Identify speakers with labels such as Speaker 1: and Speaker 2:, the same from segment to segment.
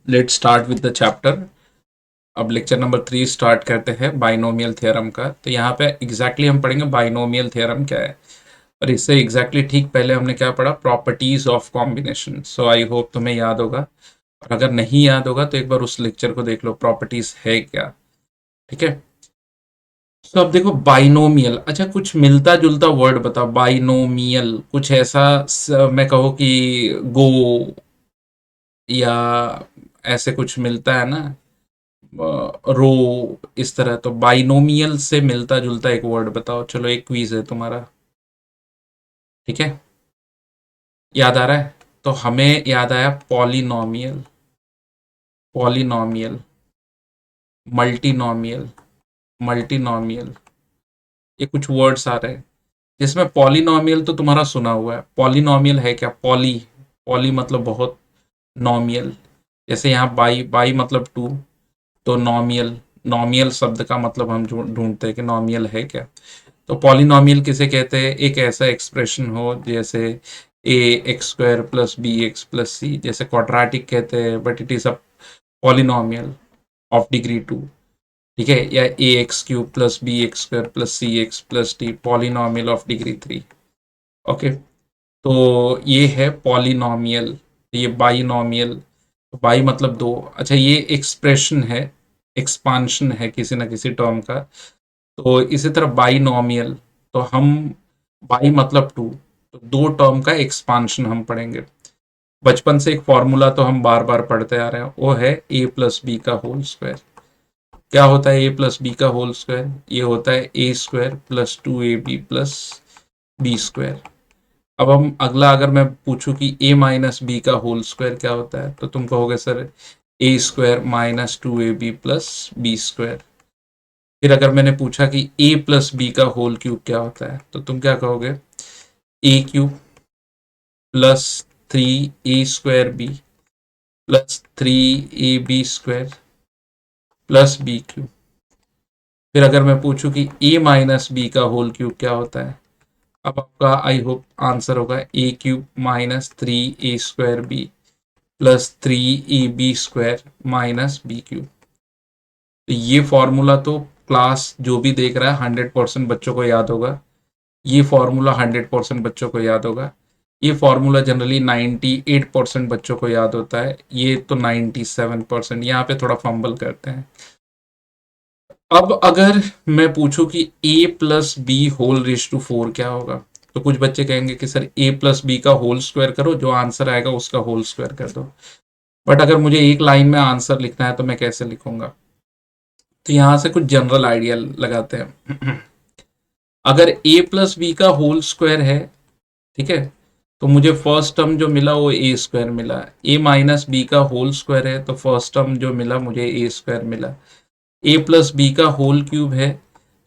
Speaker 1: Let start with the chapter. अब lecture number 3 start करते हैं बाइनोमियल थ्योरम का। तो यहाँ पे एग्जैक्टली हम पढ़ेंगे बाइनोमियल थ्योरम क्या है, और इससे एग्जैक्टली ठीक पहले हमने क्या पढ़ा, properties of combination. So I hope तुम्हें याद होगा, और अगर नहीं याद होगा तो एक बार उस लेक्चर को देख लो, प्रॉपर्टीज है क्या। ठीक है। तो अब देखो बाइनोमियल, अच्छा कुछ मिलता जुलता वर्ड बताओ। बाइनोमियल कुछ ऐसा मैं कहूँ कि गो या ऐसे कुछ मिलता है ना, रो, इस तरह। तो बाइनोमियल से मिलता जुलता एक वर्ड बताओ। चलो एक क्विज है तुम्हारा। ठीक है, याद आ रहा है? तो हमें याद आया पॉलिनोमियल, पॉलिनोमियल, मल्टीनोमियल, मल्टीनोमियल। ये कुछ वर्ड्स आ रहे हैं जिसमें पॉलिनोमियल तो तुम्हारा सुना हुआ है। पॉलिनोमियल है क्या? पॉली, पॉली मतलब बहुत, नोमियल जैसे यहाँ बाई, बाई मतलब टू, तो नोमियल, नोमियल शब्द का मतलब हम ढूंढते हैं कि नोमियल है क्या। तो पॉलिनोमियल किसे कहते हैं? एक ऐसा एक्सप्रेशन हो जैसे A X square plus B X plus C, जैसे क्वाड्रेटिक कहते हैं but it is a polynomial of degree two. ठीक है, या A X cube plus B X square plus C X plus D, polynomial of degree three. Okay, तो ये है polynomial. ये बाइनोमियल, बाई मतलब दो। अच्छा, ये एक्सप्रेशन है, एक्सपांशन है किसी ना किसी टर्म का। तो इसी तरह बाइनोमियल, तो हम बाई मतलब टू, तो दो टर्म का एक्सपांशन हम पढ़ेंगे। बचपन से एक फॉर्मूला तो हम बार बार पढ़ते आ रहे हैं, वो है ए प्लस बी का होल स्क्वायर। क्या होता है ए प्लस बी का होल स्क्वायर? ये होता है A square plus two A B plus B square. अब हम अगला, अगर मैं पूछूं कि ए माइनस बी का होल स्क्वायर क्या होता है, तो तुम कहोगे sir A square minus two A B plus B square. फिर अगर मैंने पूछा कि ए प्लस बी का होल क्यूब क्या होता है, तो तुम क्या कहोगे? A cube plus three A square B plus three A B square plus B cube. फिर अगर मैं पूछूं कि ए माइनस बी का होल क्यूब क्या होता है, अब आपका आई होप आंसर होगा A cube minus three A square B plus three A B square minus B cube. तो ये फॉर्मूला तो क्लास जो भी देख रहा है 100% बच्चों को याद होगा। ये फॉर्मूला 100% बच्चों को याद होगा। ये फॉर्मूला जनरली 98% बच्चों को याद होता है। ये तो 97%, यहाँ पे थोड़ा फंबल करते हैं। अब अगर मैं पूछूं कि A plus B whole raise to four क्या होगा, तो कुछ बच्चे कहेंगे कि सर ए प्लस बी का होल स्क्वायर करो, जो आंसर आएगा उसका होल स्क्वायर कर दो। बट अगर मुझे एक लाइन में आंसर लिखना है तो मैं कैसे लिखूंगा? तो यहां से कुछ जनरल आइडिया लगाते हैं। अगर ए प्लस बी का होल स्क्वायर है, ठीक है, तो मुझे फर्स्ट टर्म जो मिला वो ए स्क्वायर मिला। ए माइनस बी का होल स्क्वायर है, तो फर्स्ट टर्म जो मिला मुझे ए स्क्वायर मिला। ए प्लस बी का होल क्यूब है,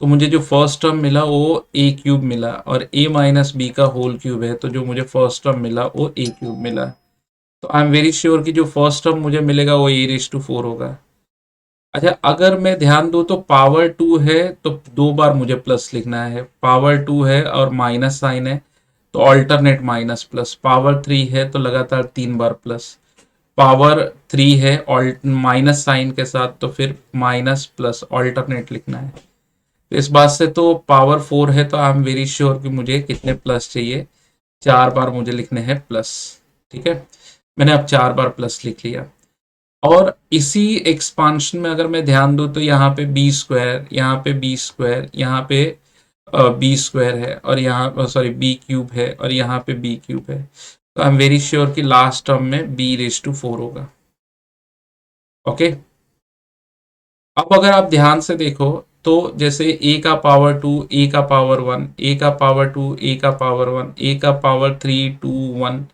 Speaker 1: तो मुझे जो फर्स्ट टर्म मिला वो ए क्यूब मिला। और ए माइनस बी का होल क्यूब है, तो जो मुझे फर्स्ट टर्म मिला वो ए क्यूब मिला। तो आई एम वेरी श्योर कि जो फर्स्ट टर्म मुझे मिलेगा वो ए रेस टू फोर होगा। अच्छा, अगर मैं ध्यान दूं तो पावर टू है, तो दो बार मुझे प्लस लिखना है। पावर टू है और माइनस साइन है, तो alternate minus plus. Power three है तो लगातार तीन बार प्लस। पावर थ्री है ऑल्ट माइनस साइन के साथ, तो फिर माइनस प्लस ऑल्टरनेट लिखना है। तो इस बात से तो पावर फोर है, तो आई एम वेरी श्योर कि मुझे कितने प्लस चाहिए, चार बार मुझे लिखने हैं प्लस। ठीक है, मैंने अब चार बार प्लस लिख लिया। और इसी एक्सपांशन में अगर मैं ध्यान दूं तो यहाँ पे बी स्क्वायर, यहाँ पे बी स्क्वायर, यहाँ पे बी स्क्वायर है, और यहाँ सॉरी बी क्यूब है, और यहाँ पे बी क्यूब है। तो आई एम वेरी श्योर कि लास्ट टर्म में बी रेज टू फोर होगा। ओके, अब अगर आप ध्यान से देखो तो जैसे ए का पावर टू, ए का पावर वन, ए का पावर टू, ए का पावर वन, ए का पावर थ्री टू वन,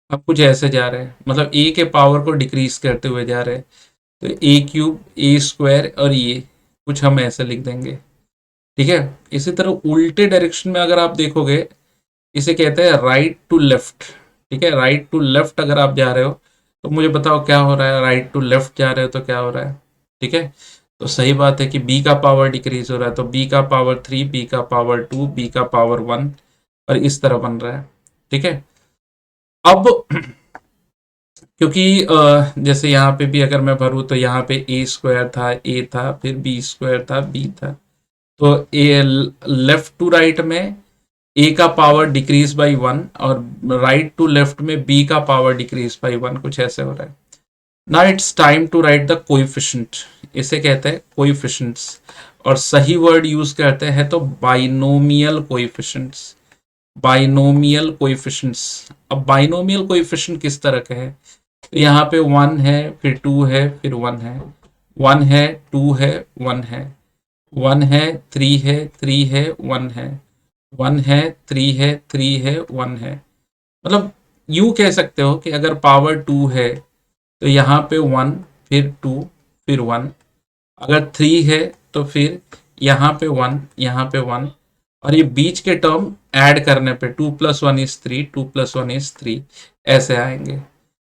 Speaker 1: अब कुछ ऐसे जा रहे हैं, मतलब ए के पावर को डिक्रीज करते हुए जा रहे हैं। तो ए क्यूब, ए स्क्वायर, और ये कुछ हम ऐसे लिख देंगे। ठीक है, इसी तरह उल्टे डायरेक्शन में अगर आप देखोगे, इसे कहते हैं राइट टू लेफ्ट। ठीक है, राइट टू लेफ्ट अगर आप जा रहे हो, तो मुझे बताओ क्या हो रहा है। राइट टू लेफ्ट जा रहे हो तो क्या हो रहा है? ठीक है, तो सही बात है कि बी का पावर डिक्रीज हो रहा है, तो बी का पावर थ्री, बी का पावर टू, बी का पावर वन, और इस तरह बन रहा है। ठीक है, अब क्योंकि जैसे यहाँ पे भी अगर मैं भरूँ तो यहाँ पे ए स्क्वायर था, ए था, फिर बी स्क्वायर था, बी था। तो ए लेफ्ट टू राइट में ए का पावर डिक्रीज बाई 1 और राइट टू लेफ्ट में बी का पावर डिक्रीज बाई 1, कुछ ऐसे हो रहा है। Now it's time to write the coefficient, इसे कहते हैं कोएफिशिएंट्स, और सही वर्ड यूज करते हैं तो बाइनोमियल कोएफिशिएंट्स। Binomial coefficients. अब बाइनोमियल कोएफिशिएंट किस तरह के हैं? तो यहाँ पे 1 है, फिर 2 है, फिर 1 है, 1 है, 2 है, 1 है, 1 है, 3 है, 3 है, 1 है, 1 है, 3 है, 3 है, 1 है। मतलब यूं कह सकते हो कि अगर पावर 2 है तो यहाँ पे 1, फिर 2, फिर 1। अगर 3 है तो फिर यहाँ पे 1, यहाँ पे 1, और ये बीच के टर्म ऐड करने पे 2 + 1 = 3, 2 + 1 = 3, ऐसे आएंगे।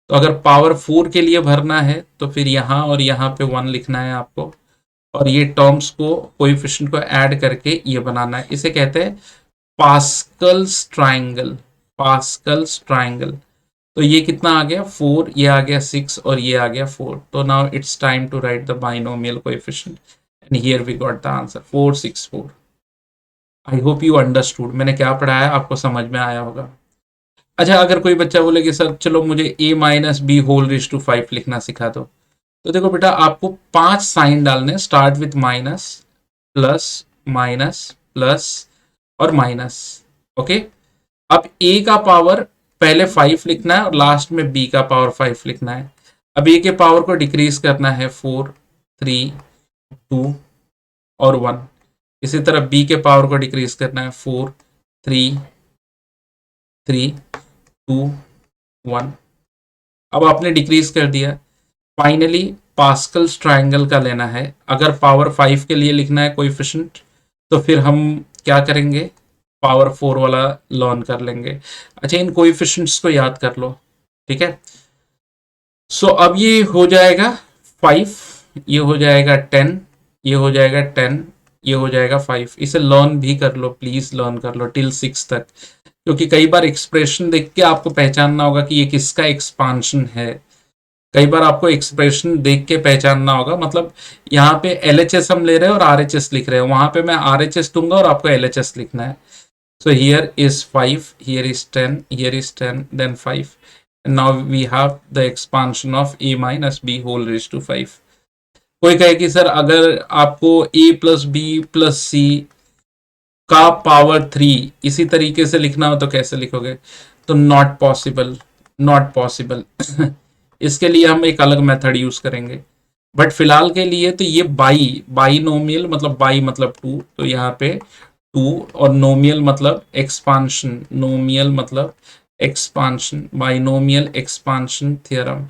Speaker 1: तो अगर पावर 4 के लिए भरना है तो फिर यहाँ और यहाँ पे 1 लिखना है आपको, और ये टर्म्स को, कोएफिशिएंट को ऐड करके ये बनाना है। इसे कहते हैं पास्कल्स ट्राइंगल। Pascal's triangle. तो ये कितना आ गया? 4, ये आ गया 6 और ये आ गया 4। तो now it's time to write the binomial coefficient and here we got the answer 4, 6, 4। I hope you understood. मैंने क्या पढ़ाया आपको समझ में आया होगा। अच्छा, अगर कोई बच्चा बोले कि सर चलो मुझे a - b² लिखना सिखा दो, तो देखो बेटा, आपको 5 साइन डालने, start with minus, plus, minus, plus और माइनस। ओके। अब a का पावर पहले 5 लिखना है और लास्ट में b का पावर 5 लिखना है। अब a के पावर को डिक्रीज करना है 4, 3, 2 और 1। इसी तरह b के पावर को डिक्रीज करना है 4, 3, 3, 2, 1। अब आपने डिक्रीज कर दिया। फाइनली पास्कल्स ट्रायंगल का लेना है। अगर पावर 5 के लिए लिखना है कोएफिशिएंट, तो फिर हम क्या करेंगे? पावर 4 वाला लर्न कर लेंगे। अच्छा, इन कोएफिशिएंट्स को याद कर लो, ठीक है। सो अब ये हो जाएगा 5, ये हो जाएगा 10, ये हो जाएगा 10, ये हो जाएगा 5। इसे लर्न भी कर लो, प्लीज लर्न कर लो टिल 6 तक, क्योंकि कई बार एक्सप्रेशन देख के आपको पहचानना होगा कि ये किसका एक्सपांशन है। कई बार आपको एक्सप्रेशन देख के पहचानना होगा। मतलब यहाँ पे LHS हम ले रहे हैं और RHS लिख रहे हैं, वहां पे मैं RHS दूंगा और आपको LHS लिखना है। So here is 5, here is 10, here is 10, then 5. And now we have the expansion of a minus b whole raised to 5. कोई कहे कि सर अगर आपको a plus b plus c का पावर 3 इसी तरीके से लिखना हो तो कैसे लिखोगे? तो नॉट पॉसिबल, नॉट पॉसिबल। इसके लिए हम एक अलग मेथड यूज करेंगे। बट फिलहाल के लिए तो ये बाइनोमियल मतलब बाई मतलब 2, तो यहाँ पे 2, और नोमियल मतलब एक्सपांशन, नोमियल मतलब एक्सपांशन, बाइनोमियल एक्सपांशन थ्योरम।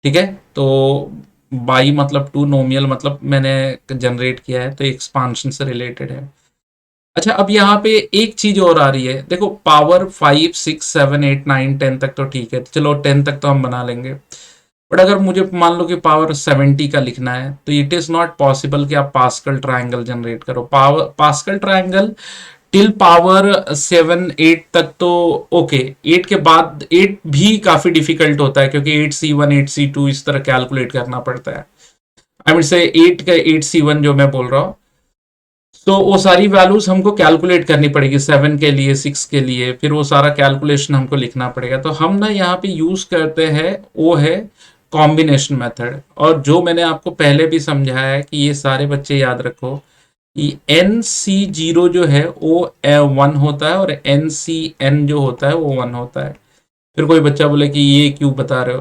Speaker 1: ठीक है, तो बाई मतलब 2, नोमियल मतलब मैंने जनरेट किया है, तो एक्सपांशन से रिलेटेड है। अच्छा, अब यहाँ पे एक चीज और आ रही है। देखो, पावर 5, 6, 7, 8, 9, 10 तक तो ठीक है, चलो 10 तक तो हम बना लेंगे। बट अगर मुझे मान लो कि पावर 70 का लिखना है, तो इट इज नॉट पॉसिबल कि आप पास्कल ट्रायंगल जनरेट करो। पास्कल ट्रायंगल टिल पावर 7, 8 तक तो ओके। 8 के बाद 8 भी काफी डिफिकल्ट होता है, क्योंकि 8C1, 8C2 इस तरह कैलकुलेट करना पड़ता है। आई मीन से 8 का 8C1 जो मैं बोल रहा हूँ, तो वो सारी वैल्यूज हमको कैलकुलेट करनी पड़ेगी 7 के लिए, 6 के लिए, फिर वो सारा कैलकुलेशन हमको लिखना पड़ेगा। तो हम ना यहाँ पे यूज करते हैं वो है कॉम्बिनेशन मेथड। और जो मैंने आपको पहले भी समझाया है कि ये सारे बच्चे याद रखो कि NC0 जो है वो 1 होता है और NCN जो होता है वो 1 होता है। फिर कोई बच्चा बोले कि ये क्यों बता रहे हो?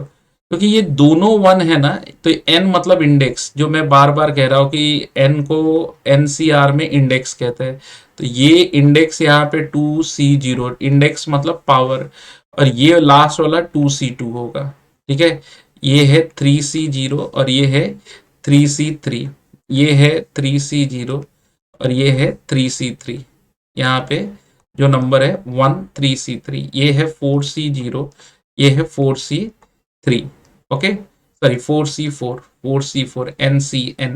Speaker 1: क्योंकि ये दोनों 1 है ना। तो n मतलब इंडेक्स, जो मैं बार बार कह रहा हूँ कि n को NCR में इंडेक्स कहते हैं। तो ये इंडेक्स यहाँ पे 2C0, इंडेक्स मतलब पावर, और ये लास्ट वाला 2C2 होगा। ठीक है, ये है 3C0 और ये है 3C3, ये है 3C0 और ये है 3C3। यहाँ पे जो नंबर है 1, 3C3, ये है 4C0, ये है 4C3। Okay, sorry 4C4, 4C4, NCN,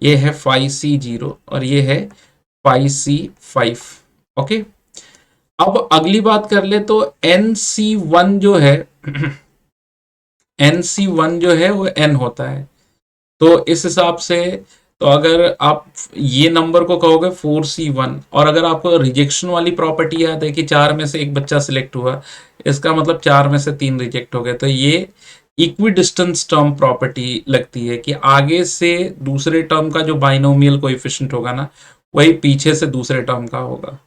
Speaker 1: ये है 5C0 और ये है 5C5। ओके, अब अगली बात कर ले तो NC1 जो है NC1 जो है वो n होता है। तो इस हिसाब से तो अगर आप ये नंबर को कहोगे 4C1 और अगर आपको रिजेक्शन वाली प्रॉपर्टी याद है कि 4 में से एक बच्चा सिलेक्ट हुआ, इसका मतलब 4 में से 3 रिजेक्ट हो गए, तो ये इक्वी डिस्टेंस टर्म प्रॉपर्टी लगती है कि आगे से दूसरे टर्म का जो बाइनोमियल कोएफिशिएंट होगा ना, वही पीछे से दूसरे टर्म का होगा।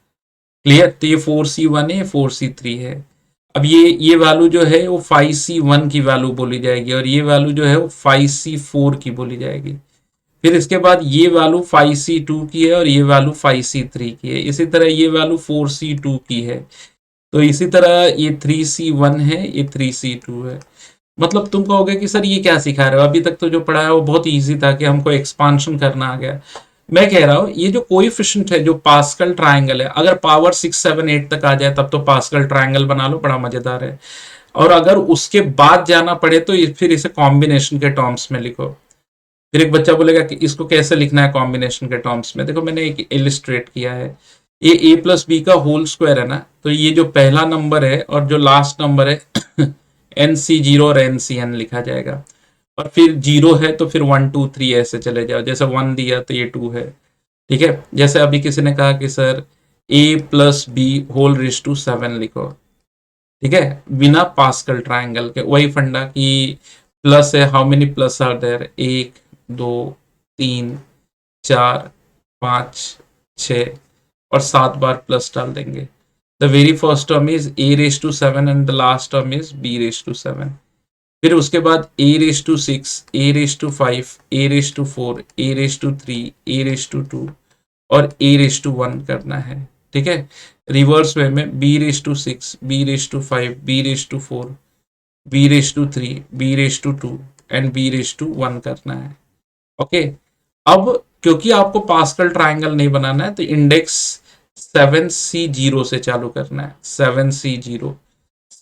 Speaker 1: क्लियर? तो ये 4C1 है, 4C3 है। अब ये वैल्यू जो है वो 5C1 की वैल्यू बोली जाएगी और ये वैल्यू जो है वो 5C4 की बोली जाएगी। फिर इसके बाद ये वैल्यू 5C2 की है और ये वैल्यू 5C3 की है। इसी तरह ये वैल्यू 4C2 की है। तो इसी तरह ये 3C1 है, ये 3C2 है। मतलब तुम कहोगे कि सर ये क्या सिखा रहे हो, अभी तक तो जो पढ़ा है वो बहुत इजी था कि हमको एक्सपांशन करना आ गया। मैं कह रहा हूं ये जो कोएफिशिएंट है, जो पास्कल ट्रायंगल है, अगर पावर 6, 7, 8 तक आ जाए तब तो पास्कल ट्रायंगल बना लो, बड़ा मजेदार है। और अगर उसके बाद जाना पड़े तो फिर इसे कॉम्बिनेशन के टर्म्स में लिखो। फिर एक बच्चा बोलेगा कि इसको कैसे लिखना है कॉम्बिनेशन के टर्म्स में। देखो मैंने एक इलिस्ट्रेट किया है, ये a प्लस बी का होल स्क्वायर है ना, तो ये जो पहला नंबर है और जो लास्ट नंबर है NC0 और NCN लिखा जाएगा। और फिर 0 है तो फिर 1 2 3 ऐसे चले जाओ, जैसे 1 दिया तो ये 2 है। ठीक है, जैसे अभी किसी ने कहा कि sir a plus B whole raise to 7 लिखो। ठीक है, बिना पास्कल ट्रायंगल के, वही फंडा कि प्लस है, how many plus are there, 1 2 3 4 5 6 और 7 बार प्लस डाल देंगे। The very first term is a raise to 7 and the last term is b raise to 7। फिर उसके बाद a raise to 6, a raise to 5, a raise to 4, a raise to 3, a raise to 2 और a raise to 1 करना है। ठीक है, reverse way में b raise to 6, b raise to 5, b raise to 4, b raise to 3, b raise to 2 and b raise to 1 करना है। Okay, अब क्योंकि आपको पास्कल ट्रायंगल नहीं बनाना है तो इंडेक्स 7C0 से चालू करना है। 7C0,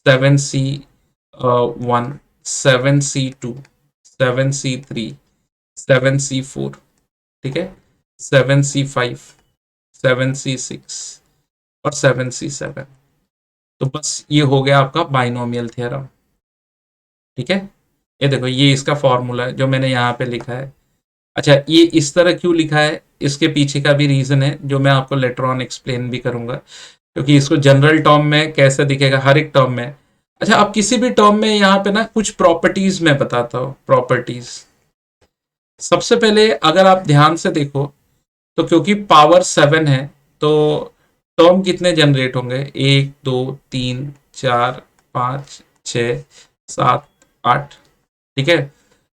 Speaker 1: 7C1, 7C2, 7C3, 7C4, ठीक है, 7C5, 7C6 और 7C7। तो बस ये हो गया आपका बाइनोमियल थ्योरम। ठीक है, ये देखो ये इसका फॉर्मूला है जो मैंने यहाँ पे लिखा है। अच्छा, ये इस तरह क्यों लिखा है, इसके पीछे का भी रीजन है जो मैं आपको लेटर ऑन एक्सप्लेन भी करूंगा, क्योंकि इसको जनरल टर्म में कैसे दिखेगा, हर एक टर्म में। अच्छा, अब किसी भी टर्म में यहाँ पे ना कुछ प्रॉपर्टीज मैं बताता हूँ, प्रॉपर्टीज। सबसे पहले अगर आप ध्यान से देखो तो क्योंकि पावर 7 है तो टर्म कितने जनरेट होंगे, 1 2 3 4 5 6 7 8। ठीक है,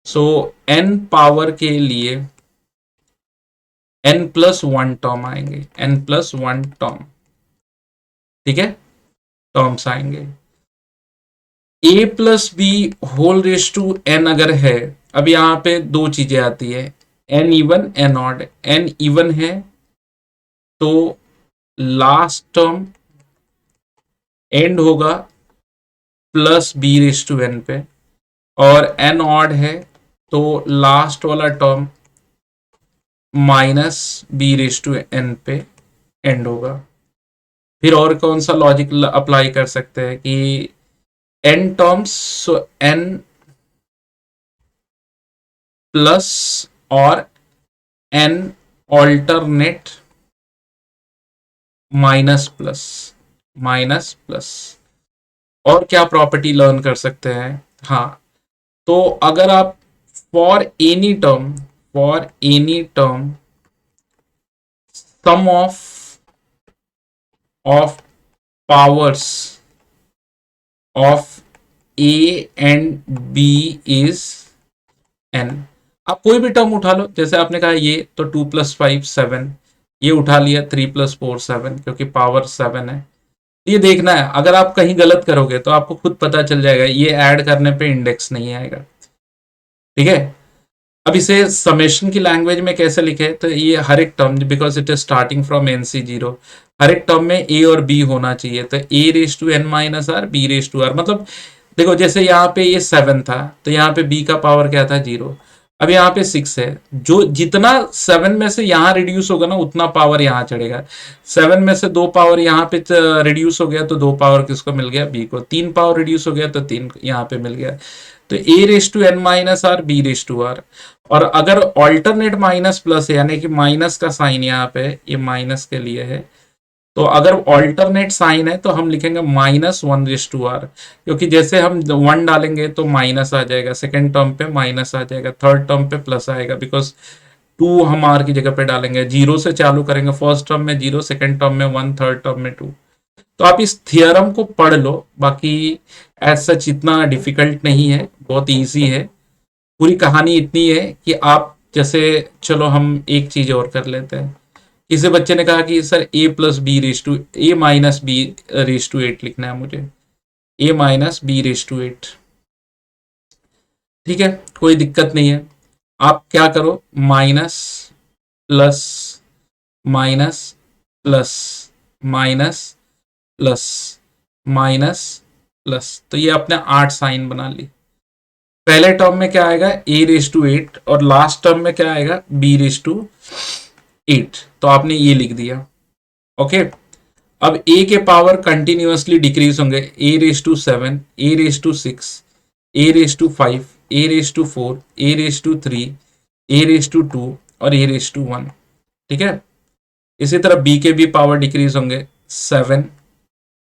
Speaker 1: सो n पावर के लिए n+1 टर्म आएंगे, n+1 टर्म। ठीक है, टर्म्स आएंगे। a plus B whole raise to n अगर है, अब यहां पे दो चीजें आती है, n even n odd. n even है तो लास्ट टर्म एंड होगा plus B raise to n पे, और n ऑड है तो लास्ट वाला term minus B raise to n पे एंड होगा। फिर और कौन सा लॉजिक अप्लाई कर सकते हैं कि n टर्म्स, सो n प्लस और n alternate minus plus, minus plus. और क्या प्रॉपर्टी लर्न कर सकते हैं, हाँ, तो अगर आप for any term, for any term sum of powers of a and b is n। आप कोई भी टर्म उठा लो, जैसे आपने कहा ये तो 2 + 5 7, ये उठा लिया 3 + 4 7 क्योंकि पावर 7 है। ये देखना है, अगर आप कहीं गलत करोगे तो आपको खुद पता चल जाएगा, ये ऐड करने पे इंडेक्स नहीं आएगा। ठीक है, अब इसे समेशन की लैंग्वेज में कैसे लिखे, तो ये हर एक term, because it is starting from NC0, हर एक टर्म में a और b होना चाहिए। तो a raise to n minus R, b raise to R, मतलब देखो जैसे यहाँ पे ये 7 था तो यहाँ पे b का पावर क्या था, 0। अब यहाँ पे 6 है, जो जितना 7 में से यहाँ रिड्यूस होगा ना उतना पावर यहाँ चढ़ेगा। 7 में से 2 पावर यहाँ पे रिड्यूस हो गया तो 2 पावर किसको मिल गया, b को। 3 पावर रिड्यूस हो गया तो 3 यहाँ पे मिल गया। तो A raise to N minus R B raise to R. और अगर ऑल्टरनेट माइनस प्लस है, यानी कि माइनस का साइन यहाँ पे ये माइनस के लिए है, तो अगर ऑल्टरनेट साइन है तो हम लिखेंगे minus one raise to R, क्योंकि जैसे हम वन डालेंगे तो माइनस आ जाएगा, सेकेंड टर्म पे माइनस आ जाएगा, थर्ड टर्म पे प्लस आएगा, बिकॉज टू हम आर की जगह पे डालेंगे, जीरो से चालू करेंगे, फर्स्ट टर्म में जीरो, सेकेंड टर्म में वन, थर्ड टर्म में टू। तो आप इस थियरम को पढ़ लो, बाकी एज सच इतना डिफिकल्ट नहीं है, बहुत इजी है। पूरी कहानी इतनी है कि आप जैसे, चलो हम एक चीज और कर लेते हैं। किसी बच्चे ने कहा कि sir A plus B raise to, A minus B raise to eight लिखना है मुझे, A minus B raise to eight. ठीक है, कोई दिक्कत नहीं है। आप क्या करो, minus plus minus plus minus plus minus plus, तो ये अपने 8 साइन बना ली। पहले टर्म में क्या आएगा, ए रेस टू एट, और लास्ट टर्म में क्या आएगा, बी रेस टू एट। तो आपने ये लिख दिया। ओके, अब ए के पावर कंटिन्यूअसली डिक्रीज होंगे, A raise to seven, A raise to six, A raise to five, A raise to four, A raise to three, A raise to two और A raise to one. ठीक है, इसी तरह B के भी power decrease होंगे, seven,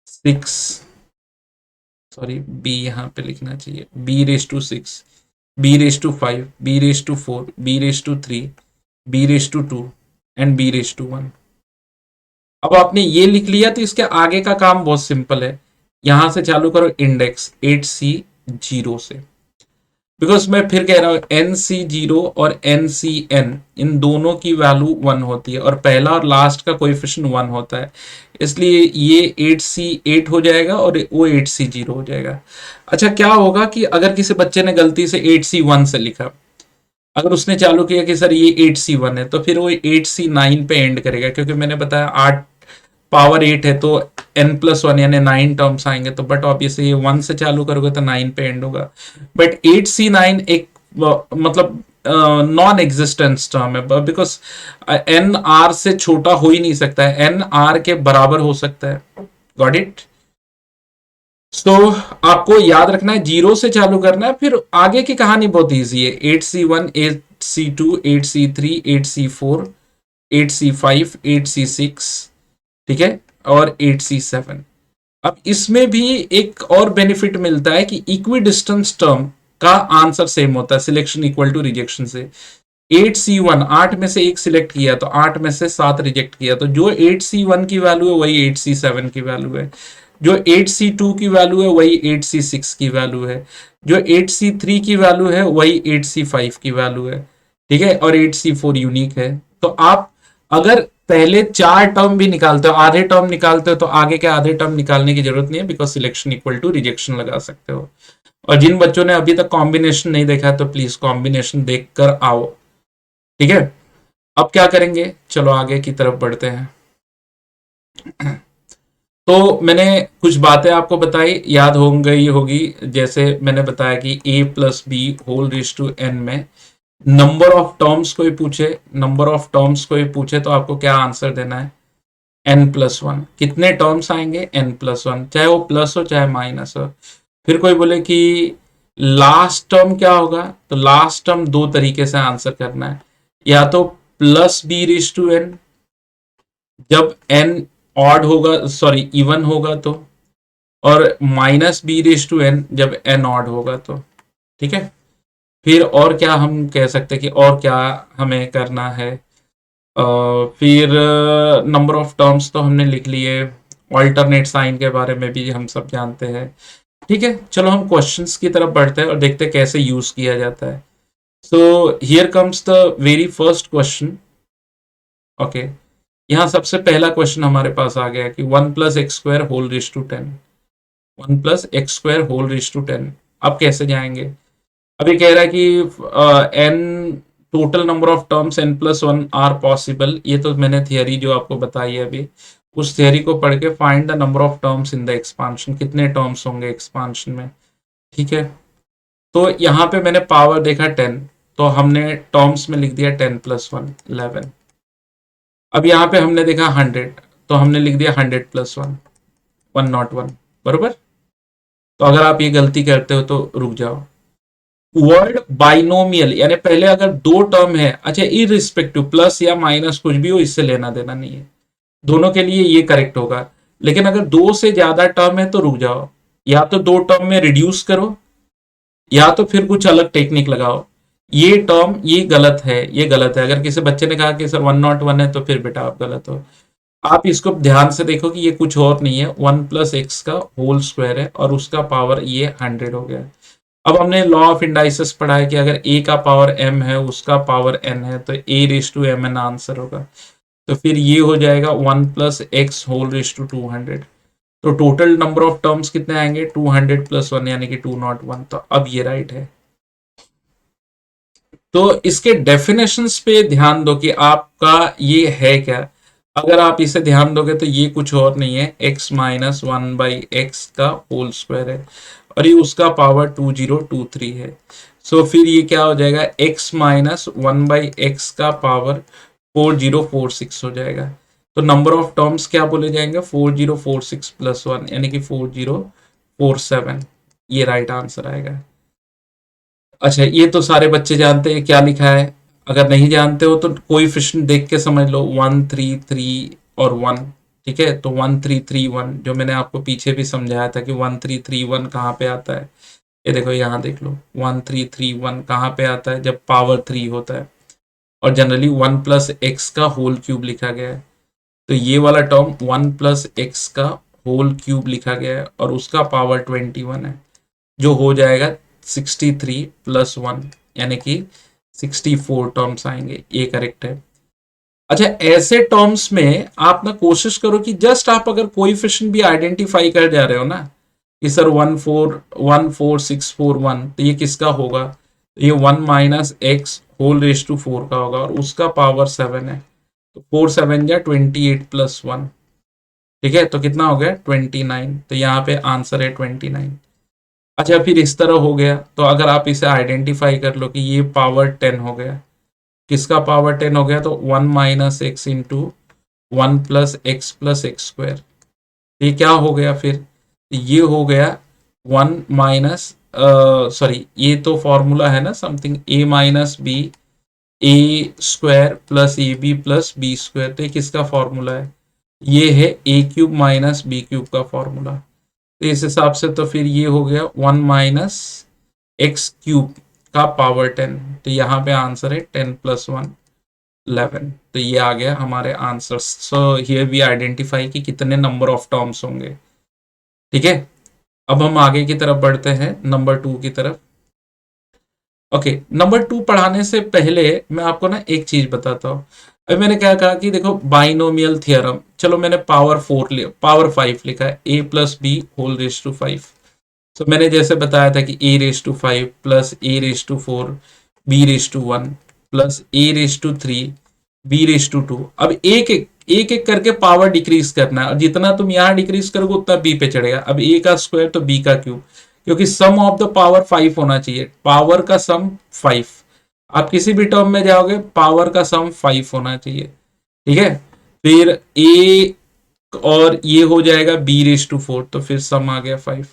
Speaker 1: six, sorry B यहाँ पे लिखना चाहिए, B raise to six, B raise to five, B raise to four, B raise to three, B raise to two and B raise to one. अब आपने ये लिख लिया तो इसके आगे का काम बहुत सिंपल है। यहां से चालू करो इंडेक्स 8C0 से, बिकॉज मैं फिर कह रहा हूं NC0 और NCN इन दोनों की वैल्यू 1 होती है, और पहला और लास्ट का कोएफिशिएंट 1 होता है, इसलिए ये 8C8 हो जाएगा और वो 8C0 हो जाएगा। अच्छा, क्या होगा कि अगर किसी बच्चे ने गलती से 8C1 से लिखा, अगर उसने चालू किया कि सर ये 8C1 है, तो फिर वो 8C9 पे एंड करेगा, क्योंकि मैंने बताया 8 पावर 8 है तो n+1 यानी 9 टर्म्स आएंगे, तो बट ऑब्वियसली ये 1 से चालू करोगे तो 9 पे एंड होगा। बट 8C9 एक मतलब नॉन एग्जिस्टेंस टर्म है, बिकॉज एन आर से छोटा हो ही नहीं सकता है, एन आर के बराबर हो सकता है। Got it? तो आपको याद रखना है, जीरो से चालू करना है, फिर आगे की कहानी बहुत इजी है। 8C1, 8C2, 8C3, 8C4, 8C5, 8C6, ठीक है, और 8C7। अब इसमें भी एक और बेनिफिट मिलता है कि इक्वी डिस्टेंस टर्म का आंसर सेम होता है, सिलेक्शन इक्वल टू रिजेक्शन से। 8C1 8 में से एक सिलेक्ट किया तो 8 में से 7 रिजेक्ट किया, तो जो 8C1 की वैल्यू है वही 8C7 की वैल्यू है, जो 8C2 की वैल्यू है वही 8C6 की वैल्यू है, जो 8C3 की वैल्यू है वही 8C5 की वैल्यू है। ठीक है, और 8C4 यूनिक है। तो आप अगर पहले 4 टर्म भी निकालते हो, आधे टर्म निकालते हो, तो आगे के आधे टर्म निकालने की जरूरत नहीं है, because selection equal to rejection लगा सकते हो। और जिन बच्चों ने अभी तक कॉम्बिनेशन नहीं देखा है तो प्लीज कॉम्बिनेशन देख कर आओ। ठीक है, अब क्या करेंगे, चलो आगे की तरफ बढ़ते हैं। तो मैंने कुछ बातें आपको बताई, याद हो गई होगी। जैसे मैंने बताया कि a plus B whole raise to n में नंबर ऑफ टर्म्स कोई पूछे, नंबर ऑफ टर्म्स कोई पूछे तो आपको क्या आंसर देना है, n+1। कितने टर्म्स आएंगे, n+1, चाहे वो प्लस हो चाहे माइनस हो। फिर कोई बोले कि लास्ट टर्म क्या होगा, तो लास्ट टर्म दो तरीके से आंसर करना है, या तो plus B raise to n जब n ऑड होगा, सॉरी इवन होगा तो, और minus B raise to n जब n ऑड होगा तो। ठीक है, फिर और क्या हम कह सकते हैं कि और क्या हमें करना है। फिर नंबर ऑफ टर्म्स तो हमने लिख लिए, ऑल्टरनेट साइन के बारे में भी हम सब जानते हैं। ठीक है, चलो हम क्वेश्चंस की तरफ बढ़ते हैं और देखते हैं कैसे यूज किया जाता है। So here comes the very first question. Okay, यहाँ सबसे पहला क्वेश्चन हमारे पास आ गया कि 1+x² whole raise to 10, 1+x² whole raise to 10। अब कैसे जाएंगे, अभी कह रहा है कि n टोटल नंबर ऑफ टर्म्स n+1 आर पॉसिबल। ये तो मैंने थियरी जो आपको बताई है अभी, उस थियरी को पढ़ के find the number of terms in the expansion, कितने टर्म्स होंगे एक्सपांशन में। ठीक है, तो यहाँ पे मैंने पावर देखा 10, तो हमने टर्म्स में लिख दिया 10+1 11। अब यहाँ पे हमने देखा 100, तो हमने लिख दिया 100+1 101, बरोबर। तो अगर आप ये गलती करते हो तो रुक जाओ, वर्ड बाइनोमियल यानी पहले अगर दो टर्म है, अच्छा इरिस्पेक्टिव प्लस या माइनस कुछ भी हो, इससे लेना देना नहीं है, दोनों के लिए ये करेक्ट होगा। लेकिन अगर दो से ज्यादा टर्म है तो रुक जाओ, या तो दो टर्म में रिड्यूस करो या तो फिर कुछ अलग टेक्निक लगाओ। ये टर्म ये गलत है, ये गलत है। अगर किसी बच्चे ने कहा कि सर 101 है तो फिर बेटा आप गलत हो। आप इसको ध्यान से देखो कि ये कुछ और नहीं है, 1 + x का होल स्क्वायर है और उसका पावर ये 100 हो गया। अब हमने लॉ ऑफ इंडाइसिस पढ़ा है कि अगर a का पावर m है उसका पावर n है तो a⁻m n आंसर होगा। तो फिर ये हो जाएगा 1 + x होल रेस टू 200। तो टोटल नंबर ऑफ टर्म्स कितने आएंगे, 200 + 1 यानी कि 201। तो अब ये राइट है। तो इसके डेफिनेशंस पे ध्यान दो कि आपका ये है क्या। अगर आप इसे ध्यान दोगे तो ये कुछ और नहीं है, x-1/x का होल स्क्वायर है और ये उसका पावर 2023 है। सो फिर ये क्या हो जाएगा, x-1/x का पावर 4046 हो जाएगा। तो नंबर ऑफ टर्म्स क्या बोले जाएंगे, 4046 + 1 यानी कि 4047। ये राइट आंसर आएगा। अच्छा ये तो सारे बच्चे जानते हैं क्या लिखा है। अगर नहीं जानते हो तो कोएफिशिएंट देख के समझ लो, 133 और 1। ठीक है, तो 1331 जो मैंने आपको पीछे भी समझाया था कि 1331 कहाँ पे आता है, ये देखो यहाँ देख लो 1331 कहाँ पे आता है, जब पावर 3 होता है और जनरली 1 + x का होल क्यूब लिखा गया है। तो ये वाला टर्म 1 + x का होल क्यूब लिखा गया है और उसका पावर 21 है, जो हो जाएगा 63 + 1 यानी कि 64 टर्म्स आएंगे। ये करेक्ट है। अच्छा ऐसे टर्म्स में आप ना कोशिश करो कि जस्ट आप अगर कोएफिशिएंट भी आइडेंटिफाई कर जा रहे हो ना कि सर 14641 तो ये किसका होगा, तो ये 1 - x होल रेस टू 4 का होगा और उसका पावर 7 है। तो 4 7 या 28 + 1। ठीक है, तो कितना हो गया 29। तो यहाँ पे आंसर है 29। अच्छा फिर इस तरह हो गया, तो अगर आप इसे आइडेंटिफाई कर लो कि ये पावर 10 हो गया, किसका पावर 10 हो गया, तो 1 - x इंटू 1 + x + x²। ये क्या हो गया फिर, ये हो गया 1 माइनस, सॉरी ये तो फॉर्मूला है ना something a - b a² + ab + b²। तो ये किसका फॉर्मूला है, ये है a³ - b³ का फॉर्मूला। तो इस हिसाब से तो फिर ये हो गया 1 - x³ का पावर 10। तो यहाँ पे आंसर है 10 + 1 11। तो ये आ गया हमारे answers. So here we identify कि कितने नंबर ऑफ टर्म्स होंगे। ठीक है, अब हम आगे की तरफ बढ़ते हैं नंबर 2 की तरफ। ओके, नंबर 2 पढ़ाने से पहले मैं आपको ना एक चीज बताता हूँ। अभी मैंने क्या कहा कि देखो बाइनोमियल थ्योरम, चलो मैंने पावर 5 लिखा है, a + b whole raise to 5। तो मैंने जैसे बताया था कि a⁵ plus a⁴ b⁴ plus a⁵, b⁵ अब एक एक करके पावर डिक्रीज करना है और जितना तुम यहां डिक्रीज करोगे उतना b पे चढ़ेगा। अब a का स्क्वायर तो b का क्यूब, क्योंकि सम ऑफ द पावर 5 होना चाहिए, पावर का सम 5। आप किसी भी टर्म में जाओगे पावर का सम 5 होना चाहिए। ठीक है, फिर a और ये हो जाएगा b⁴, तो फिर सम आ गया 5।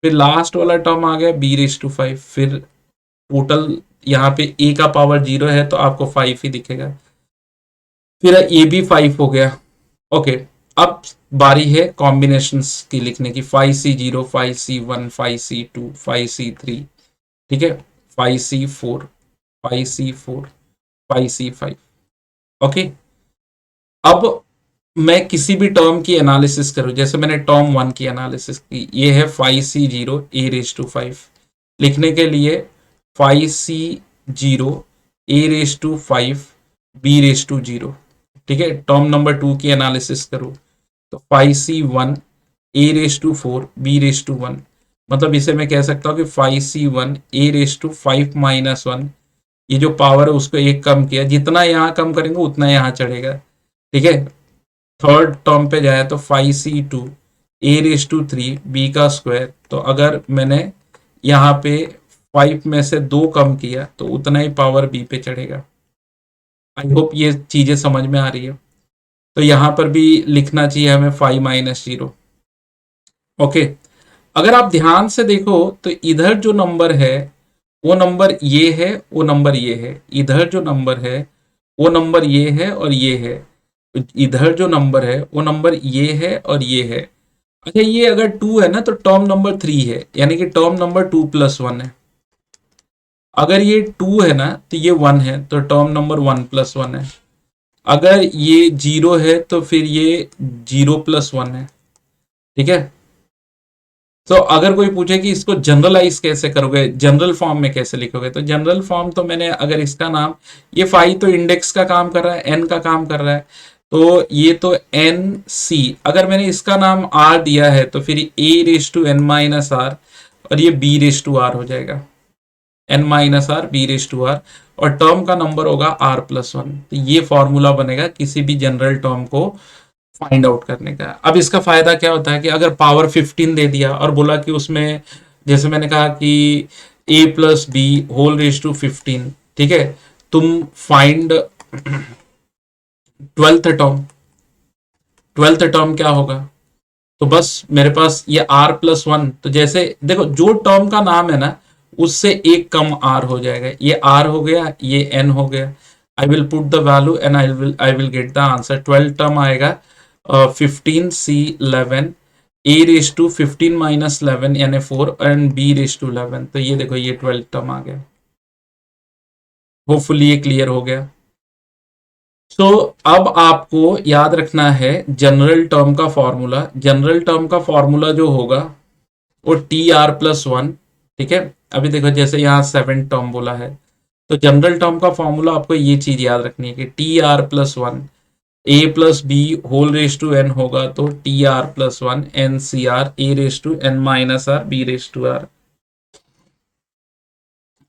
Speaker 1: फिर लास्ट वाला टर्म आ गया b⁵, फिर टोटल यहाँ पे a का पावर 0 है तो आपको 5 ही दिखेगा। फिर ये भी 5 हो गया। ओके, अब बारी है कॉम्बिनेशंस की लिखने की, 5c0 5c1 5c2 5c3। ठीक है, 5c4 5c4 5c5। ओके, अब मैं किसी भी टर्म की एनालिसिस करूं, जैसे मैंने टर्म 1 की एनालिसिस की, ये है 5c0 a⁵ लिखने के लिए 5c0 a⁵ b⁵. ठीक है, टर्म नंबर 2 की एनालिसिस करूं तो 5c1 a⁴ b⁵ मतलब इसे मैं कह सकता हूं कि 5c1 a⁵ ये जो पावर है उसको एक कम किया, जितना यहां कम करेंगे उतना यहां चढ़ेगा। ठीक है, थर्ड टर्म पे जाए तो 5c2 a⁵ b का स्क्वायर। तो अगर मैंने यहाँ पे 5 में से 2 कम किया तो उतना ही पावर b पे चढ़ेगा। आई होप ये चीजें समझ में आ रही है। तो यहाँ पर भी लिखना चाहिए हमें 5 - 0। ओके, अगर आप ध्यान से देखो तो इधर जो नंबर है वो नंबर ये है, वो नंबर ये है, इधर जो नंबर है वो नंबर ये है और ये है, इधर जो नंबर है वो नंबर ये है और ये है। अच्छा, ये अगर 2 है ना तो टर्म नंबर 3 है, यानी कि टर्म नंबर 2+1 है। अगर ये 2 है ना तो ये 1 है, तो टर्म नंबर 1+1 है। अगर ये 0 है तो फिर ये 0+1 है। ठीक है। तो अगर कोई पूछे कि इसको जनरलाइज कैसे करोगे, जनरल फॉर्म में कैसे लिखोगे, तो जनरल फॉर्म तो मैंने, अगर इसका नाम, ये फाई तो इंडेक्स का काम कर रहा है, एन का काम कर रहा है, तो ये तो एन सी, अगर मैंने इसका नाम आर दिया है तो फिर a⁻n−r और ये b⁻r हो जाएगा, n−r b⁻r, और टर्म का नंबर होगा r+1। तो ये फॉर्मूला बनेगा किसी भी जनरल टर्म को फाइंड आउट करने का। अब इसका फायदा क्या होता है कि अगर पावर 15 दे दिया और बोला कि उसमें, जैसे मैंने कहा कि a+b होल रेज टू 15, ठीक है, तुम फाइंड 12th टर्म क्या होगा, तो बस मेरे पास ये r+1, तो जैसे देखो जो टर्म का नाम है ना उससे एक कम r हो जाएगा, ये r हो गया, ये n हो गया। I will put the value and I will get the answer. 12 term आएगा 15c11, a⁻15−11 यानी 4 एंड b⁻11। तो ये देखो ये 12 टर्म आ गया। होपफुली ये क्लियर हो गया। तो अब आपको याद रखना है जनरल टर्म का फॉर्मूला। जनरल टर्म का फॉर्मूला जो होगा वो TR+1। ठीक है। अभी देखो जैसे यहाँ 7 टर्म बोला है, तो जनरल टर्म का फॉर्मूला आपको ये चीज याद रखनी है कि TR+1 a+b whole raise to n होगा, तो TR+1 NCR a⁻n−r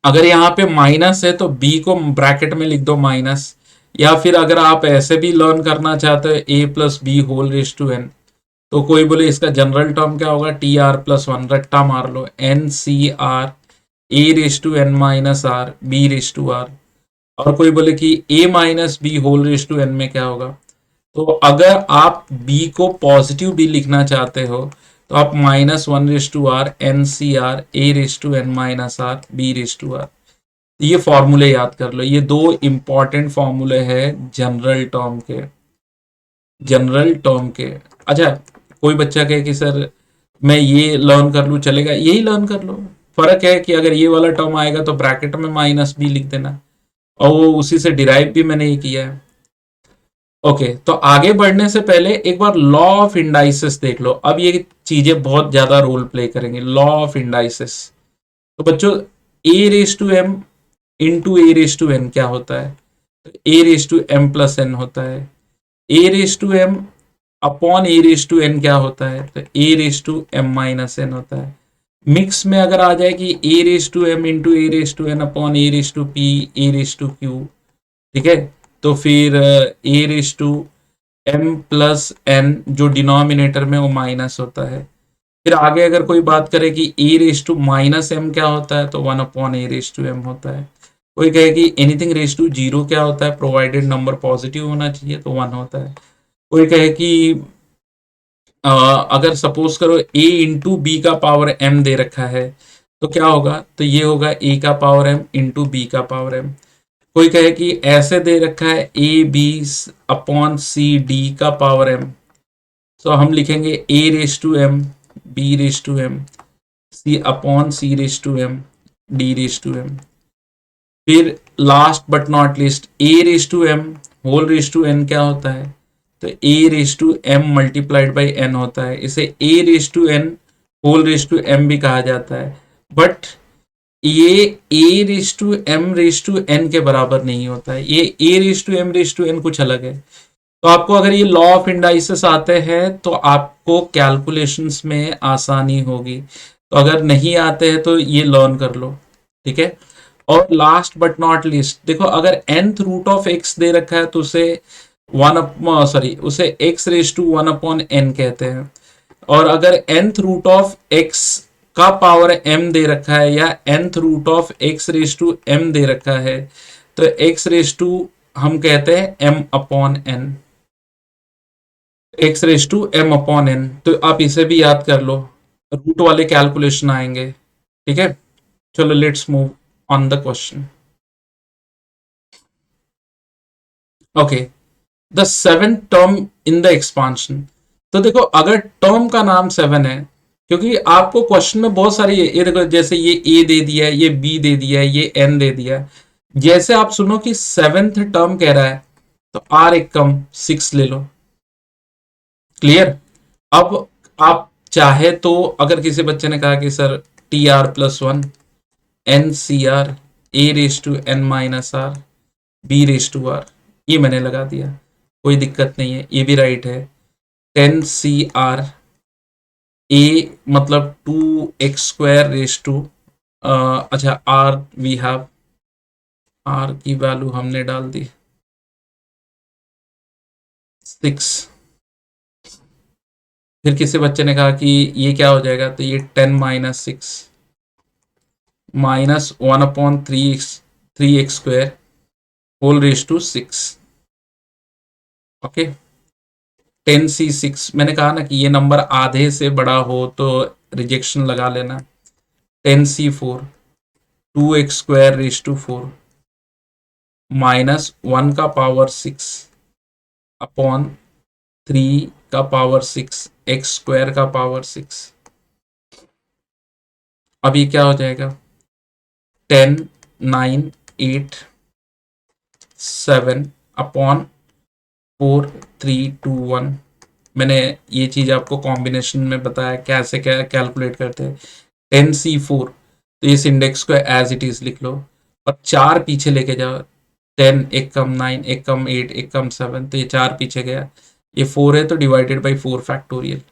Speaker 1: अगर यहाँ पे माइनस है तो b को ब्रैकेट में लिख दो माइनस, या फिर अगर आप ऐसे भी लर्न करना चाहते हो a+b whole raise to n, तो कोई बोले इसका जनरल टर्म क्या होगा, TR+1, रट्टा मार लो NCR a⁻n−r और कोई बोले कि a−b whole raise to n में क्या होगा। तो अगर आप b को पॉजिटिव b लिखना चाहते हो तो आप -1/2r NCR a⁻n−r ये फॉर्मूले याद कर लो। ये दो इंपॉर्टेंट फॉर्मूले हैं जनरल टर्म के। जनरल टर्म के। अच्छा, कोई बच्चा कहे कि सर मैं ये लर्न कर लूँ चलेगा, यही लर्न कर लो। फर्क है कि अगर ये वाला टर्म आएगा तो ब्रैकेट में -b लिख देना, और वो उसी से डिराइव भी मैंने ये किया है। ओके, तो आगे बढ़ने से पहले एक बार लॉ ऑफ इंडाइसिस देख लो। अब ये चीजें बहुत ज्यादा रोल प्ले करेंगे। लॉ ऑफ इंडाइसिस, तो बच्चों a⁻m इंटू a⁻n क्या होता है, a⁻m+n होता है। a⁻m अपॉन a⁻n क्या होता है, तो a⁻m-n होता है। मिक्स में अगर आ जाए कि a⁻m into a⁻n upon a⁻p ठीक है, तो फिर a⁻m+n जो डिनोमिनेटर में वो माइनस होता है। फिर आगे अगर कोई बात करे कि a⁻m क्या होता है, तो 1/a⁻m होता है। कोई कहे कि एनीथिंग रेज टू 0 क्या होता है, प्रोवाइडेड नंबर पॉजिटिव होना चाहिए, तो 1 होता है। कोई कहे कि अगर सपोज करो a इंटू बी का पावर m दे रखा है तो क्या होगा, तो ये होगा a का पावर m इंटू बी का पावर m। कोई कहे कि ऐसे दे रखा है a/b/c/d का पावर m, तो हम लिखेंगे a⁻m b⁻m c/c⁻m d⁻m। फिर last but not least a⁻m whole raise to n क्या होता है, तो a⁻m×n होता है। इसे a⁻n whole raise to m भी कहा जाता है, बट ये a⁻m/n के बराबर नहीं होता है। ये a⁻m/n कुछ अलग है। तो आपको अगर ये लॉ ऑफ इंडाइसिस आते हैं तो आपको कैलकुलेशंस में आसानी होगी, तो अगर नहीं आते हैं तो ये लर्न कर लो। ठीक है। और लास्ट बट नॉट लीस्ट, देखो अगर nth रूट ऑफ x दे रखा है तो उसे उसे x⁻1/n कहते हैं। और अगर nth रूट ऑफ x का पावर m दे रखा है या nth रूट ऑफ x⁻m दे रखा है तो हम कहते हैं m/n, x⁻m/n। तो आप इसे भी याद कर लो, रूट वाले कैलकुलेशन आएंगे। ठीक है, चलो let's move on the question. Okay, the seven term in the expansion. तो देखो अगर टर्म का नाम सेवन है, क्योंकि आपको क्वेश्चन में बहुत सारी ये देखो, जैसे ये ए दे दिया है, ये बी दे दिया है, ये एन दे दिया है, जैसे आप सुनो कि सेवेंथ टर्म कह रहा है तो आर एक कम सिक्स ले लो। क्लियर। अब आप चाहे तो अगर किसी बच्चे ने कहा कि sir t r plus one, n c r, a raise to N minus are, B raise to r, ये मैंने लगा दिया, कोई दिक्कत नहीं है, ये भी राइट है। टेन सी आर, ए मतलब two x square raise to, अच्छा आर वी हैव, आर की वैल्यू हमने डाल दी सिक्स। फिर किसी बच्चे ने कहा कि ये क्या हो जाएगा, तो ये ten minus six minus one upon three x square whole raise to six. Okay, ten C six, मैंने कहा ना कि ये नंबर आधे से बड़ा हो तो रिजेक्शन लगा लेना। Ten c four, two x square raise to four minus one का पावर सिक्स अपॉन थ्री का पावर सिक्स एक्स स्क्वायर का पावर सिक्स। अब ये क्या हो जाएगा, ten nine eight seven upon four three two one. मैंने ये चीज आपको कॉम्बिनेशन में बताया कैसे क्या कैलकुलेट करते हैं। टेन सी फोर, तो इस इंडेक्स को एज इट इज लिख लो और चार पीछे लेके जाओ। टेन एक कम नाइन, एक कम एट, एक कम सेवन, तो ये चार पीछे गया, ये फोर है तो डिवाइडेड बाई फोर फैक्टोरियल।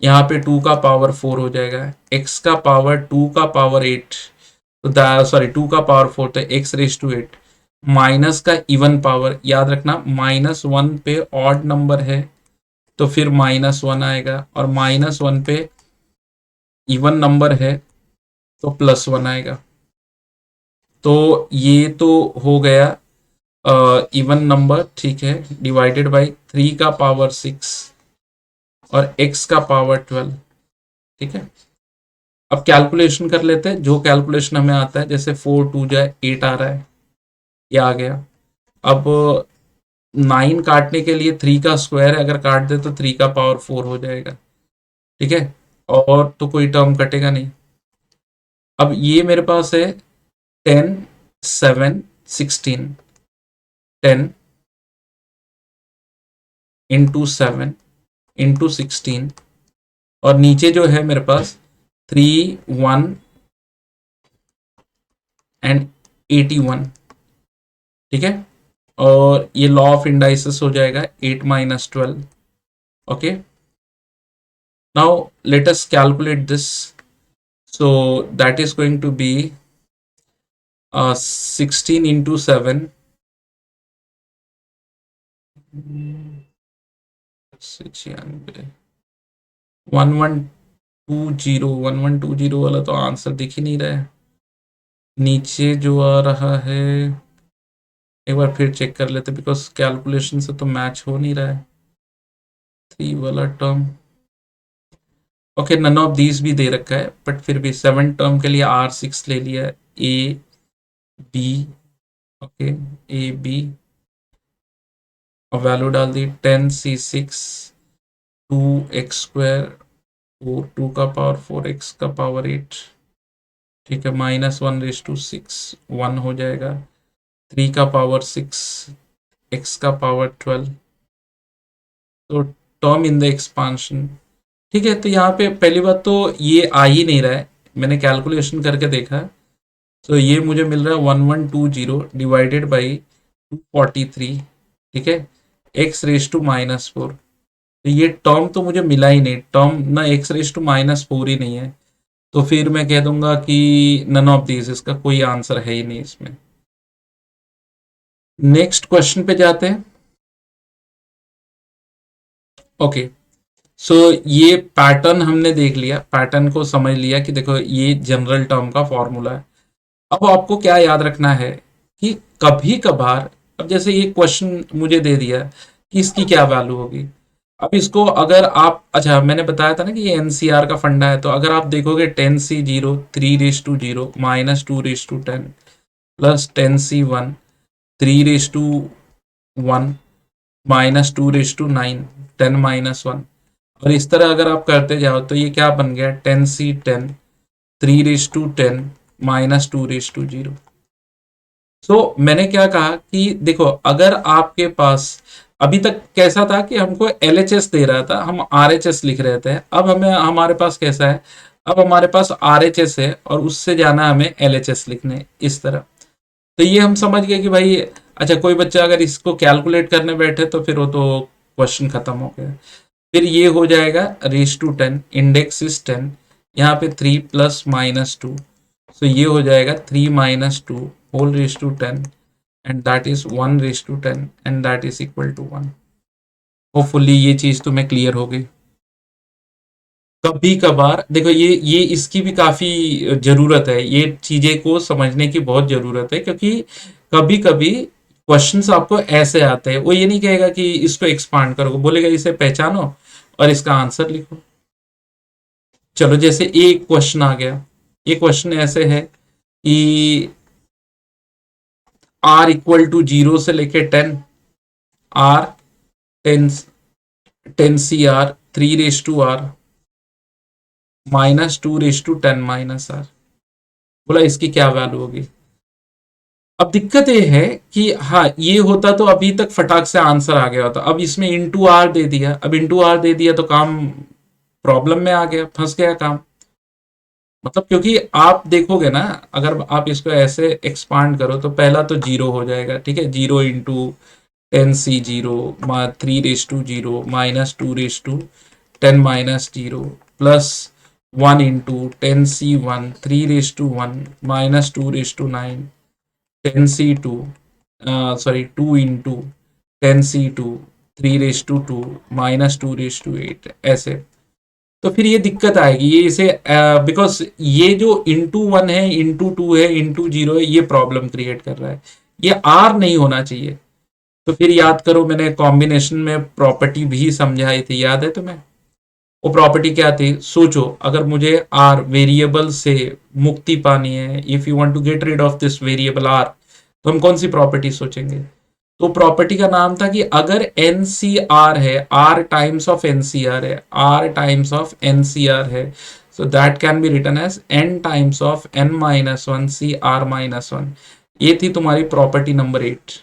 Speaker 1: यहाँ पे टू का पावर फोर हो जाएगा, एक्स का पावर टू का पावर एट, तो सॉरी टू का पावर फोर, तो x raise to eight minus का इवन पावर, याद रखना माइनस वन पे ऑड नंबर है तो फिर माइनस वन आएगा, और माइनस वन पे इवन नंबर है तो प्लस वन आएगा। तो ये तो हो गया इवन नंबर, ठीक है, डिवाइडेड बाई थ्री का पावर सिक्स और एक्स का पावर ट्वेल्व। ठीक है, अब कैलकुलेशन कर लेते हैं, जो कैलकुलेशन हमें आता है, जैसे फोर टू जाए एट आ रहा है, ये आ गया। अब नाइन काटने के लिए थ्री का स्क्वायर है, अगर काट दे तो थ्री का पावर फोर हो जाएगा। ठीक है, और तो कोई टर्म कटेगा नहीं। अब ये मेरे पास है ten seven sixteen, ten into seven into sixteen, और नीचे जो है मेरे पास थ्री वन एंड 81। ठीक है, और ये लॉ ऑफ इंडाइसिस हो जाएगा eight minus twelve. Okay, now let us calculate this, so that is going to be 16 into 7, 1120 वाला तो आंसर दिख ही नहीं रहा है। नीचे जो आ रहा है एक बार फिर चेक कर लेते, बिकॉज कैलकुलेशन से तो मैच हो नहीं रहा है थ्री वाला term. Okay, none of these भी दे रखा है, बट फिर भी सेवन टर्म के लिए आर सिक्स ले लिया, A B. Okay, A B, और वैल्यू डाल दी टेन सी six, two x square, four two का पावर फोर, एक्स का पावर एट। ठीक है, minus one raise to six, one हो जाएगा, थ्री का पावर सिक्स, एक्स का पावर ट्वेल्व। तो टर्म इन द एक्सपांशन। ठीक है, तो यहाँ पे पहली बात तो ये आ ही नहीं रहा है, मैंने कैलकुलेशन करके देखा, तो ये मुझे मिल रहा है 1120 डिवाइडेड बाई 243। ठीक है, x raise to minus four, तो ये टर्म तो मुझे मिला ही नहीं, टर्म ना X raise to minus four ही नहीं है, तो फिर मैं कह दूंगा कि नन ऑफ दीज, इसका कोई आंसर है ही नहीं इसमें। नेक्स्ट क्वेश्चन पे जाते हैं। ओके, सो ये पैटर्न हमने देख लिया, पैटर्न को समझ लिया कि देखो ये जनरल टर्म का फॉर्मूला है। अब आपको क्या याद रखना है कि कभी कभार, अब जैसे ये क्वेश्चन मुझे दे दिया कि इसकी क्या वैल्यू होगी, अब इसको अगर आप, अच्छा मैंने बताया था ना कि ये एनसीआर का फंडा है, तो अगर आप देखोगे 10C0 3:0 -2:10 प्लस 10C1 3:1 -2:9 10-1, और इस तरह अगर आप करते जाओ तो ये क्या बन गया, 10C10 3:10 -2:0। सो मैंने क्या कहा कि देखो, अगर आपके पास अभी तक कैसा था कि हमको एलएचएस दे रहा था, हम आरएचएस लिख रहे थे, अब हमें हमारे पास कैसा है, अब हमारे पास आरएचएस है और उससे जाना हमें एलएचएस लिखने, इस तरह। तो ये हम समझ गए कि भाई, अच्छा कोई बच्चा अगर इसको कैलकुलेट करने बैठे तो फिर वो तो क्वेश्चन खत्म हो गया। फिर ये हो जाएगा रेस टू 10, इंडेक्स इज 10, यहाँ पे 3 + -2, सो ये हो जाएगा 3 - 2 whole raise to 10, and that is 1/10, and that is equal to 1। Hopefully ये चीज तुम्हें क्लियर हो गई। कभी कभार देखो, ये इसकी भी काफी जरूरत है, ये चीजें को समझने की बहुत जरूरत है, क्योंकि कभी कभी क्वेश्चंस आपको ऐसे आते हैं, वो ये नहीं कहेगा कि इसको एक्सपांड करो, बोलेगा इसे पहचानो और इसका आंसर लिखो। चलो जैसे एक क्वेश्चन आ गया, ये क्वेश्चन ऐसे है कि R = 0 से लेके 10, R 10 10 CR 3/R -2/10 -R, बोला इसकी क्या वैल्यू होगी। अब दिक्कत ये है कि हाँ, ये होता तो अभी तक फटाक से आंसर आ गया होता, अब इसमें इंटू आर दे दिया, अब इंटू आर दे दिया तो काम प्रॉब्लम में आ गया, फंस गया काम। मतलब क्योंकि आप देखोगे ना, अगर आप इसको ऐसे एक्सपांड करो तो पहला तो जीरो हो जाएगा, ठीक है, 0 × 10C0 3/0 -2/10 plus 1 × 10C1 3/1 -2/9 10C2, sorry 2 × 10C2 3/2 -2/8, ऐसे। तो फिर ये दिक्कत आएगी, ये इसे बिकॉज ये जो ×1 है, ×2 है, ×0 है, ये प्रॉब्लम क्रिएट कर रहा है, ये आर नहीं होना चाहिए। तो फिर याद करो, मैंने कॉम्बिनेशन में प्रॉपर्टी भी समझाई थी, याद है तुम्हें? वो प्रॉपर्टी क्या थी, सोचो, अगर मुझे आर वेरिएबल से मुक्ति पानी है, if you want to get rid of this variable r, तो हम कौन सी प्रॉपर्टी सोचेंगे? तो प्रॉपर्टी का नाम था कि अगर एनसीआर है, आर टाइम्स ऑफ एनसीआर है, आर टाइम्स ऑफ एनसीआर है, so that can be written as n times of n-1 CR-1। ये थी तुम्हारी प्रॉपर्टी नंबर 8।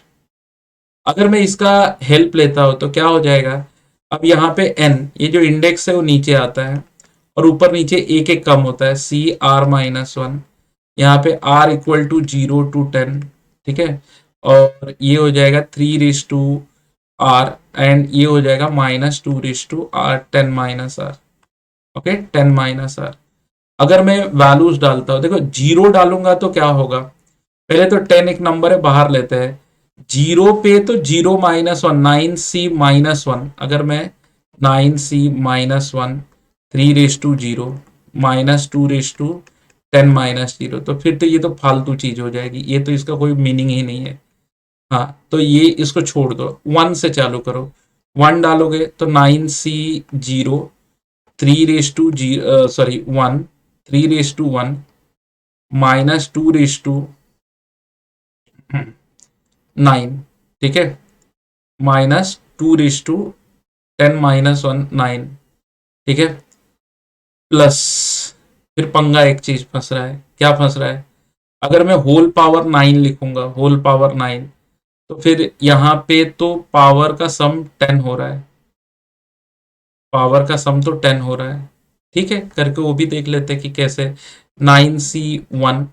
Speaker 1: अगर मैं इसका हेल्प लेता हूं तो क्या हो जाएगा, अब यहाँ पे n, ये जो इंडेक्स है वो नीचे आता है और ऊपर नीचे एक एक कम होता है, CR-1, यहाँ पे R = 0 to 10, ठीक है, और ये हो जाएगा 3/R, एंड ये हो जाएगा -2/R 10-R, ओके 10-R। अगर मैं वैल्यूज डालता हूँ, देखो जीरो डालूंगा तो क्या होगा, पहले तो 10 एक नंबर है, बाहर लेते हैं, जीरो पे तो 0-1 9C-1, अगर मैं 9C-1 3/0 -2/10 तो फिर तो ये तो फालतू चीज हो जाएगी, ये तो इसका कोई मीनिंग ही नहीं है। हाँ, तो ये इसको छोड़ दो, 1 से चालू करो, 1 डालोगे तो 9C0 3/0 सॉरी 1 3/1 -2/9, ठीक है, -2/10 - 1 9, ठीक है, प्लस, फिर पंगा एक चीज फंस रहा है, क्या फंस रहा है, अगर मैं होल पावर 9 लिखूंगा, होल पावर 9, तो फिर यहाँ पे तो पावर का सम 10 हो रहा है, पावर का सम तो 10 हो रहा है, ठीक है, करके वो भी देख लेते हैं कि कैसे। 9C1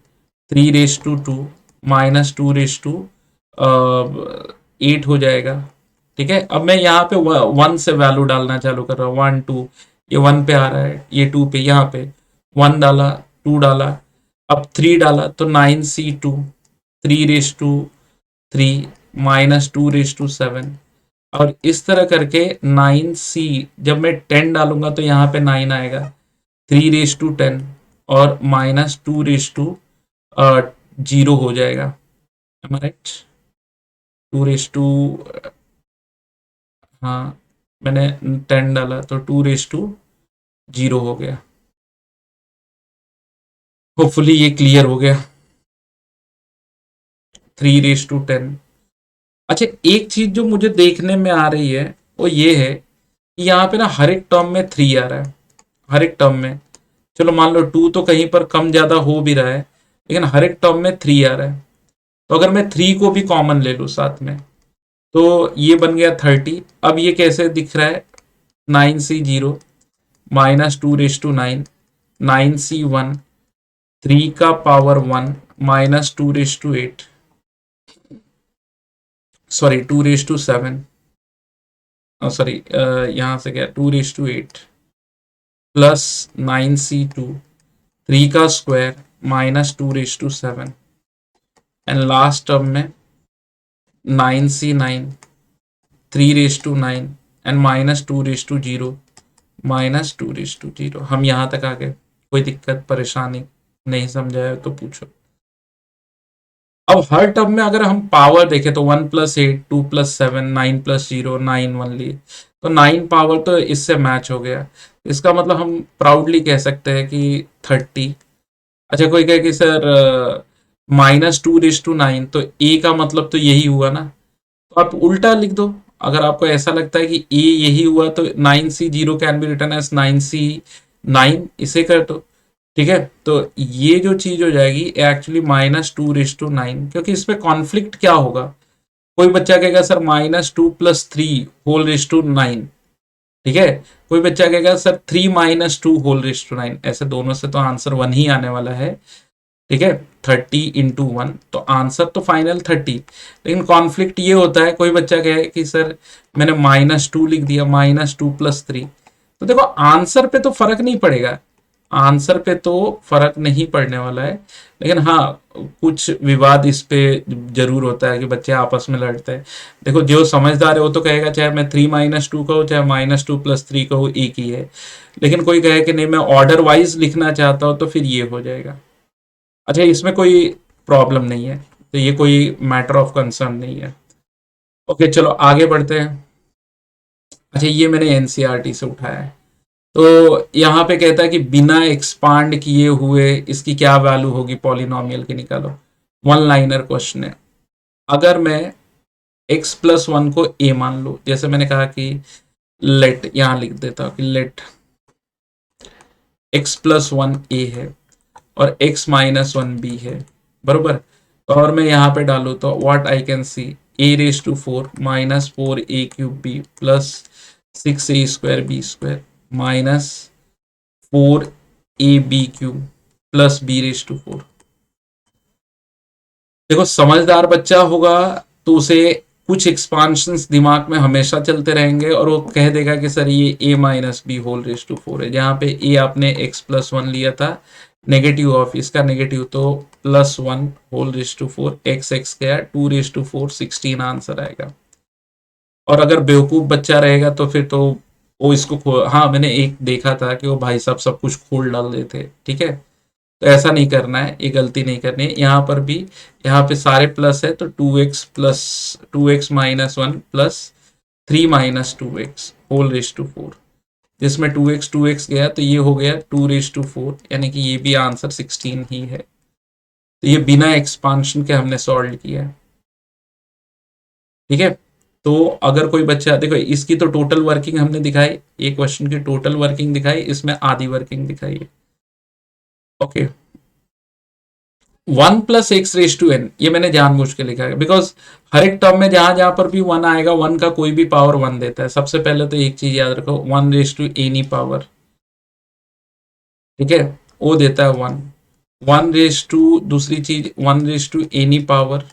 Speaker 1: 3/2 -2/8 हो जाएगा, ठीक है। अब मैं यहाँ पे 1 से वैल्यू डालना चालू कर रहा हूँ, 1 2, ये 1 पे आ रहा है, ये 2 पे, यहाँ पे 1 डाला, 2 डाला, अब 3 डाला तो 9C2 3/3 -2/7, और इस तरह करके 9C, जब मैं 10 डालूंगा तो यहाँ पे 9 आएगा, 3/10 और -2/0 हो जाएगा, राइट, 2/, हाँ मैंने 10 डाला तो 2:0 हो गया। होपफुली ये क्लियर हो गया। 3:10। अच्छा, एक चीज जो मुझे देखने में आ रही है वो ये है कि यहाँ पे ना हर एक टर्म में 3 आ रहा है, हर एक टर्म में। चलो मान लो 2 तो कहीं पर कम ज्यादा हो भी रहा है, लेकिन हर एक टर्म में 3 आ रहा है। तो अगर मैं 3 को भी कॉमन ले लूँ साथ में, तो ये बन गया 30। अब ये कैसे दिख रहा है, 9C0 -2:9, 9C1, 3 का पावर 1 -2:8, सॉरी 2:7, सॉरी यहाँ से गया 2:8 प्लस 9C2, 3 का स्क्वायर -2:7, एंड लास्ट टर्म में 9C9, 3:9 एंड -2:0, -2:0। हम यहाँ तक आ गए। कोई दिक्कत परेशानी नहीं समझाया तो पूछो। अब हर टर्म में अगर हम पावर देखें तो 1+8, 2+7, 9+0, 9 वन लिए, तो 9 पावर तो इससे मैच हो गया। इसका मतलब हम प्राउडली कह सकते हैं कि 30। अच्छा, कोई कहे कि सर -2:9, तो ए का मतलब तो यही हुआ ना, तो आप उल्टा लिख दो। अगर आपको ऐसा लगता है कि ए यही हुआ तो 9C0 can be return as 9C9, इसे कर दो। ठीक है, तो ये जो चीज हो जाएगी एक्चुअली -2:9, क्योंकि इसमें कॉन्फ्लिक्ट क्या होगा। कोई बच्चा कहेगा सर -2+3 होल/9, ठीक है। कोई बच्चा कहेगा सर 3 - 2 होल/9, ऐसे दोनों से तो आंसर 1 ही आने वाला है। ठीक है, 30 × 1, तो आंसर तो फाइनल 30। लेकिन कॉन्फ्लिक्ट ये होता है, कोई बच्चा कहे कि सर मैंने -2 लिख दिया, -2+3, तो देखो आंसर पे तो फर्क नहीं पड़ेगा, आंसर पे तो फर्क नहीं पड़ने वाला है। लेकिन हाँ, कुछ विवाद इस पे जरूर होता है कि बच्चे आपस में लड़ते हैं। देखो जो समझदार है वो तो कहेगा चाहे मैं 3 - 2 कहूँ चाहे -2+3 कहूँ, एक ही है। लेकिन कोई कहे कि नहीं मैं ऑर्डर वाइज लिखना चाहता हूँ, तो फिर ये हो जाएगा। अच्छा, इसमें कोई प्रॉब्लम नहीं है, तो ये कोई मैटर ऑफ कंसर्न नहीं है। ओके, चलो आगे बढ़ते हैं। अच्छा, ये मैंने एनसीईआरटी से उठाया है। तो यहाँ पे कहता है कि बिना एक्सपांड किए हुए इसकी क्या वैल्यू होगी पॉलिनोमियल की, निकालो। वन लाइनर क्वेश्चन है। अगर मैं x+1 को a मान लो, जैसे मैंने कहा कि लेट, यहां लिख देता हूं कि लेट x+1 a है और x-1 b है, बरोबर। और मैं यहाँ पे डालू तो what I can see, a⁴ -4a³ b plus 6a² b² -4ab³ plus b⁴। देखो समझदार बच्चा होगा तो उसे कुछ एक्सपांशंस दिमाग में हमेशा चलते रहेंगे और वो कह देगा कि सर ये a-b⁴ है। जहाँ पे a आपने x+1 लिया था, नेगेटिव ऑफ इसका नेगेटिव, तो +1 होल/4, x गया 2/4, 16 आंसर आएगा। और अगर बेवकूफ बच्चा रहेगा तो फिर तो वो इसको हाँ, मैंने एक देखा था कि वो भाई साहब सब कुछ खोल डाल रहे थे। ठीक है, तो ऐसा नहीं करना है, ये गलती नहीं करनी है। यहाँ पर भी, यहाँ पे सारे प्लस है तो 2x - 1 प्लस 3 - 2x होल/4, जिसमें 2x गया तो ये हो गया 2/4, यानी कि ये भी आंसर 16 ही है। तो ये बिना एक्सपांशन के हमने सॉल्व किया है। ठीक है, तो अगर कोई बच्चा, देखो इसकी तो टोटल वर्किंग हमने दिखाई, ये क्वेश्चन की टोटल वर्किंग दिखाई, इसमें आधी वर्किंग दिखाई है। ओके, 1+x⁴n, ये मैंने जानबूझ के लिखा है बिकॉज हर एक टर्म में जहां जहां पर भी 1 आएगा, 1 का कोई भी पावर 1 देता है। सबसे पहले तो एक चीज याद रखो, 1 पावर, ठीक है, वो देता है 1। दूसरी चीज 1 पावर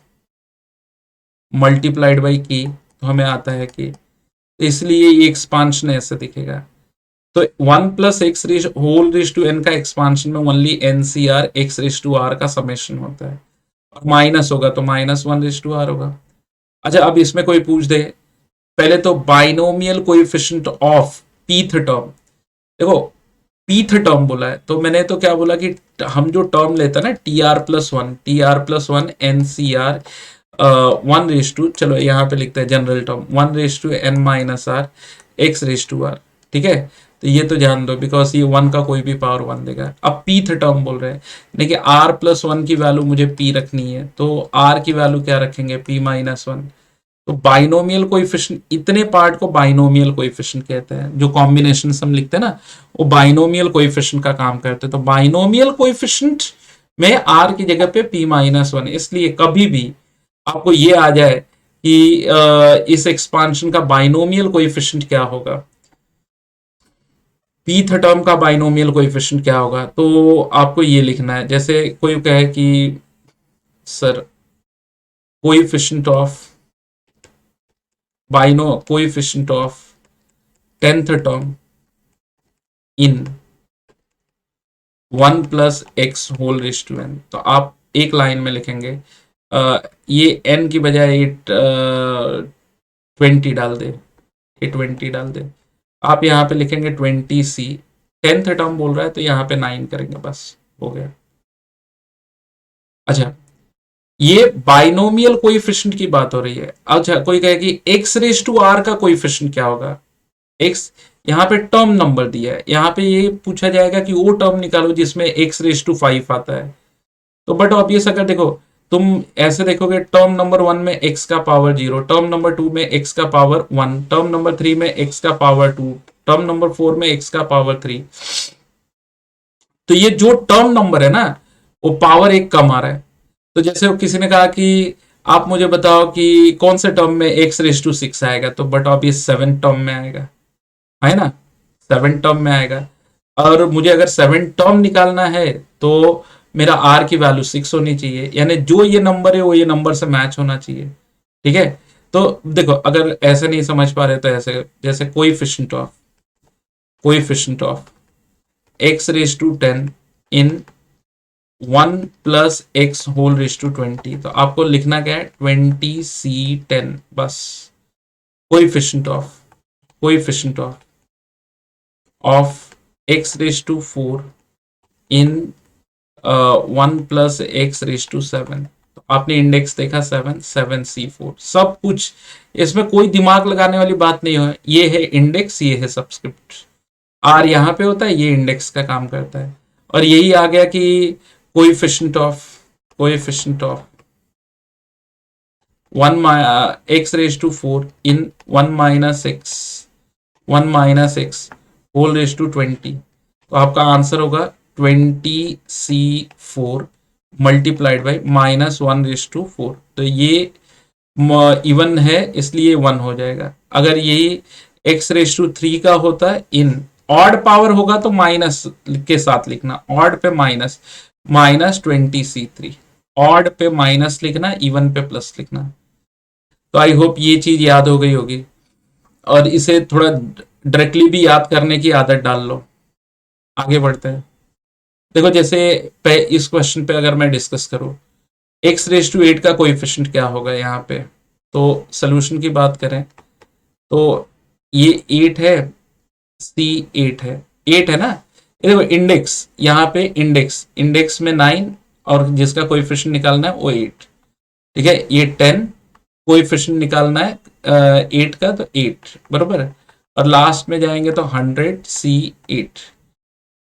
Speaker 1: मल्टीप्लाइड बाई के, तो हमें आता है के, तो इसलिए ये एक्सपांशन ऐसे दिखेगा। तो 1+x⁴n का एक्सपांशन में ओनली NCR x⁴r का समेशन होता है, और माइनस होगा तो -1/r होगा। अच्छा, अब इसमें कोई पूछ दे, पहले तो binomial coefficient of pith term, देखो पीथ टर्म बोला है तो मैंने तो क्या बोला कि हम जो टर्म लेते हैं ना TR+1 NCR 1 चलो यहाँ पे लिखते हैं general term 1/n - r x raise to r, ठीक है। तो ये तो जान दो, बिकॉज ये 1 का कोई भी पावर 1 देगा। अब pth टर्म बोल रहे हैं, देखिए r प्लस 1 की वैल्यू मुझे p रखनी है, तो r की वैल्यू क्या रखेंगे, p माइनस 1। तो बाइनोमियल कोएफिशिएंट, इतने पार्ट को बाइनोमियल कोएफिशिएंट कहते हैं, जो कॉम्बिनेशन हम लिखते हैं ना, वो बाइनोमियल कोएफिशिएंट का काम करते हैं। तो बाइनोमियल कोएफिशिएंट में r की जगह पे p माइनस 1, इसलिए कभी भी आपको ये आ जाए कि इस एक्सपांशन का बाइनोमियल कोएफिशिएंट क्या होगा, pth टर्म का बाइनोमियल कोएफिशिएंट क्या होगा, तो आपको ये लिखना है। जैसे कोई कहे कि sir coefficient of coefficient of 10th term in 1 plus x whole raise to n, तो आप एक लाइन में लिखेंगे, ये n की बजाय 20 डाल दे, ये 20 डाल दे, आप यहाँ पे लिखेंगे 20c। 10th टर्म बोल रहा है तो यहाँ पे 9 करेंगे, बस हो गया। अच्छा, ये बाइनोमियल कोएफिशिएंट की बात हो रही है। अच्छा, कोई कहे कि x रेज टू r का कोएफिशिएंट क्या होगा, x यहाँ पे टर्म नंबर दिया है, यहाँ पे ये पूछा जाएगा कि वो टर्म निकालो जिसमें x रेज टू 5 आता है। तो बट ऑब्वियस, अगर देखो तुम ऐसे देखोगे, टर्म नंबर 1 में x का पावर 0, टर्म नंबर 2 में x का पावर 1, टर्म नंबर 3 में x का पावर 2, टर्म नंबर 4 में x का पावर 3। तो ये जो टर्म नंबर है ना, वो पावर 1 कम आ रहा है। तो जैसे किसी ने कहा कि आप मुझे बताओ कि कौन से टर्म में x रेज टू 6 आएगा, तो बट ऑब्वियस 7 टर्म में आएगा, है ना, 7 टर्म में आएगा। और मुझे अगर 7 टर्म निकालना है तो मेरा r की वैल्यू 6 होनी चाहिए, यानी जो ये नंबर है वो ये नंबर से मैच होना चाहिए, ठीक है। तो देखो, अगर ऐसे नहीं समझ पा रहे तो ऐसे, जैसे coefficient of x raise to 10 in 1 plus x whole raise to 20, तो आपको लिखना क्या है, 20c10, बस। Coefficient of x raise to 4 in 1 plus x raise to 7, तो आपने इंडेक्स देखा 7c4, सब कुछ, इसमें कोई दिमाग लगाने वाली बात नहीं है। ये है इंडेक्स, ये है सब्सक्रिप्ट, r यहाँ पे होता है, ये इंडेक्स का काम करता है। और यही आ गया कि coefficient of 1 x raise to 4 in 1 minus x whole raise to 20, तो आपका आंसर होगा 20c4 multiplied by minus 1 raise to 4। तो ये इवन है इसलिए 1 हो जाएगा। अगर यही x रेज टू 3 का होता है, इन ऑड पावर होगा तो माइनस के साथ लिखना, ऑड पे माइनस 20c3, ऑड पे माइनस लिखना, इवन पे प्लस लिखना। तो आई होप ये चीज याद हो गई होगी, और इसे थोड़ा डायरेक्टली भी याद करने की आदत डाल लो। आगे बढ़ते हैं। देखो, जैसे इस क्वेश्चन पे अगर मैं डिस्कस करूं, x रेज टू 8 का कोएफिशिएंट क्या होगा यहाँ पे, तो सोल्यूशन की बात करें तो ये 8 है, c 8 है ना। ये देखो इंडेक्स, यहाँ पे इंडेक्स में 9, और जिसका कोएफिशिएंट निकालना है वो 8, ठीक है। ये 10, कोएफिशिएंट निकालना है 8 का, तो 8 बरोबर है। और लास्ट में जाएंगे तो 100c8।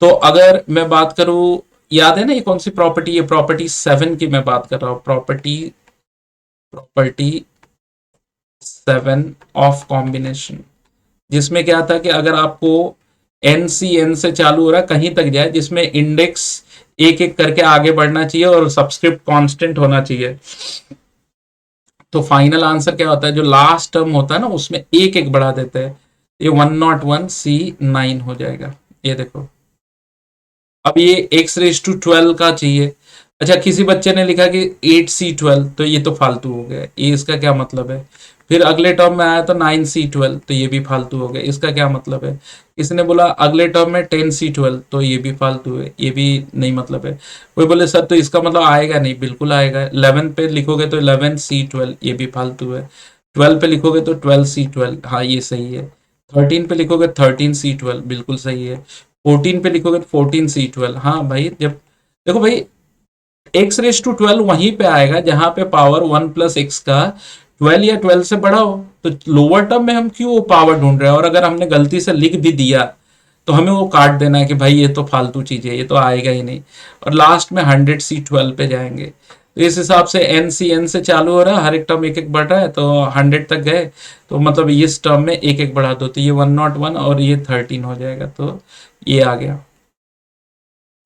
Speaker 1: तो अगर मैं बात करूं, याद है ना ये कौन सी प्रॉपर्टी, ये प्रॉपर्टी 7 की मैं बात कर रहा हूं, प्रॉपर्टी 7 ऑफ कॉम्बिनेशन, जिसमें क्या था कि अगर आपको एन से चालू हो रहा है, कहीं तक जाए जिसमें इंडेक्स एक एक करके आगे बढ़ना चाहिए और सब्सक्रिप्ट कांस्टेंट होना चाहिए, तो फाइनल आंसर क्या होता है, जो लास्ट टर्म होता है ना उसमें एक एक बढ़ा देते हैं, ये 101c9 हो जाएगा। ये देखो, अब ये x रेज टू 12 का चाहिए। अच्छा, किसी बच्चे ने लिखा कि 8c12, तो ये तो फालतू हो गया, ये इसका क्या मतलब है। फिर अगले टर्म में आया तो 9c12, तो ये भी फालतू हो गया, इसका क्या मतलब है। इसने बोला अगले टर्म में 10c12, तो ये भी फालतू है, ये भी नहीं मतलब है। कोई बोले सर तो इसका मतलब आएगा नहीं, बिल्कुल आएगा। 11 पे लिखोगे तो 11c12, ये भी फालतू है। 12 पे लिखोगे तो 12c12, हाँ ये सही है। 13 पे लिखोगे 13c12, बिल्कुल सही है। 14 पे लिखोगे तो 14c12, हाँ भाई। जब देखो भाई, x रेज टू 12 वहीं पे आएगा जहां पे पावर 1 प्लस एक्स का 12 या 12 से बड़ा हो, तो लोअर टर्म में हम क्यों पावर ढूंढ रहे हैं? और अगर हमने गलती से लिख भी दिया तो हमें वो काट देना है कि भाई ये तो फालतू चीज है, ये तो आएगा ही नहीं, और लास्ट में 100C12 पे जाएंगे। तो इस हिसाब से एन से चालू हो रहा है, हर एक टर्म एक एक बढ़ रहा है, तो 100 तक गए, तो मतलब इस टर्म में एक एक बढ़ा दो, तो ये 101 और ये 13 हो जाएगा, तो ये आ गया।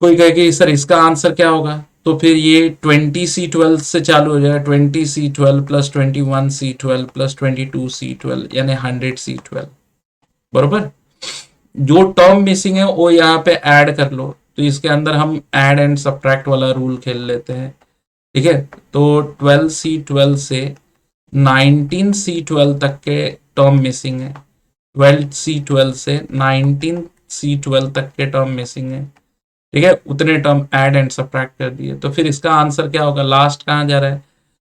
Speaker 1: कोई कहे कि सर इसका आंसर क्या होगा, तो फिर ये 20C12 से चालू हो जाएगा, 20C12 plus 21C12 plus 22C12 यानी 100C12, बरोबर। जो टर्म मिसिंग है वो यहाँ पे ऐड कर लो, तो इसके अंदर हम ऐड एंड सब्ट्रैक्ट वाला रूल खेल लेते हैं, ठीक है। तो 12C12 से 19C12 तक के टर्म मिसिंग है, 12C12 से 19C12 तक के टर्म मिसिंग है, ठीक है। उतने टर्म ऐड एंड सब्ट्रैक्ट कर दिए, तो फिर इसका आंसर क्या होगा? लास्ट कहाँ जा रहा है?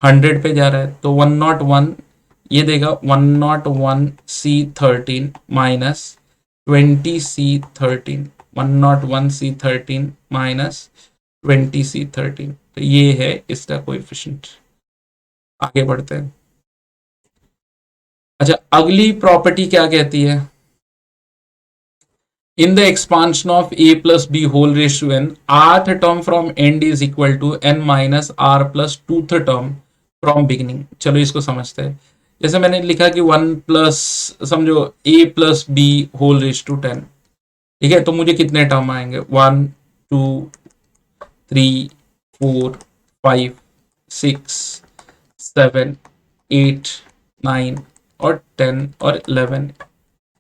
Speaker 1: 100 पे जा रहा है, तो 101 ये देगा 101C13 minus 20C13, 101C13 minus 20C13, तो ये है इसका कोएफिशिएंट। आगे बढ़ते हैं। अच्छा, अगली प्रॉपर्टी क्या कहती है? In the expansion of a plus b whole raised to n, rth term from end is equal to n minus r plus 2th term from beginning। चलो इसको समझते हैं। जैसे मैंने लिखा कि 1 प्लस, समझो a plus B whole raise to 10, ठीक है। तो मुझे कितने टर्म आएंगे? 1 2 3 4 5 6 7 8 9 और 10 और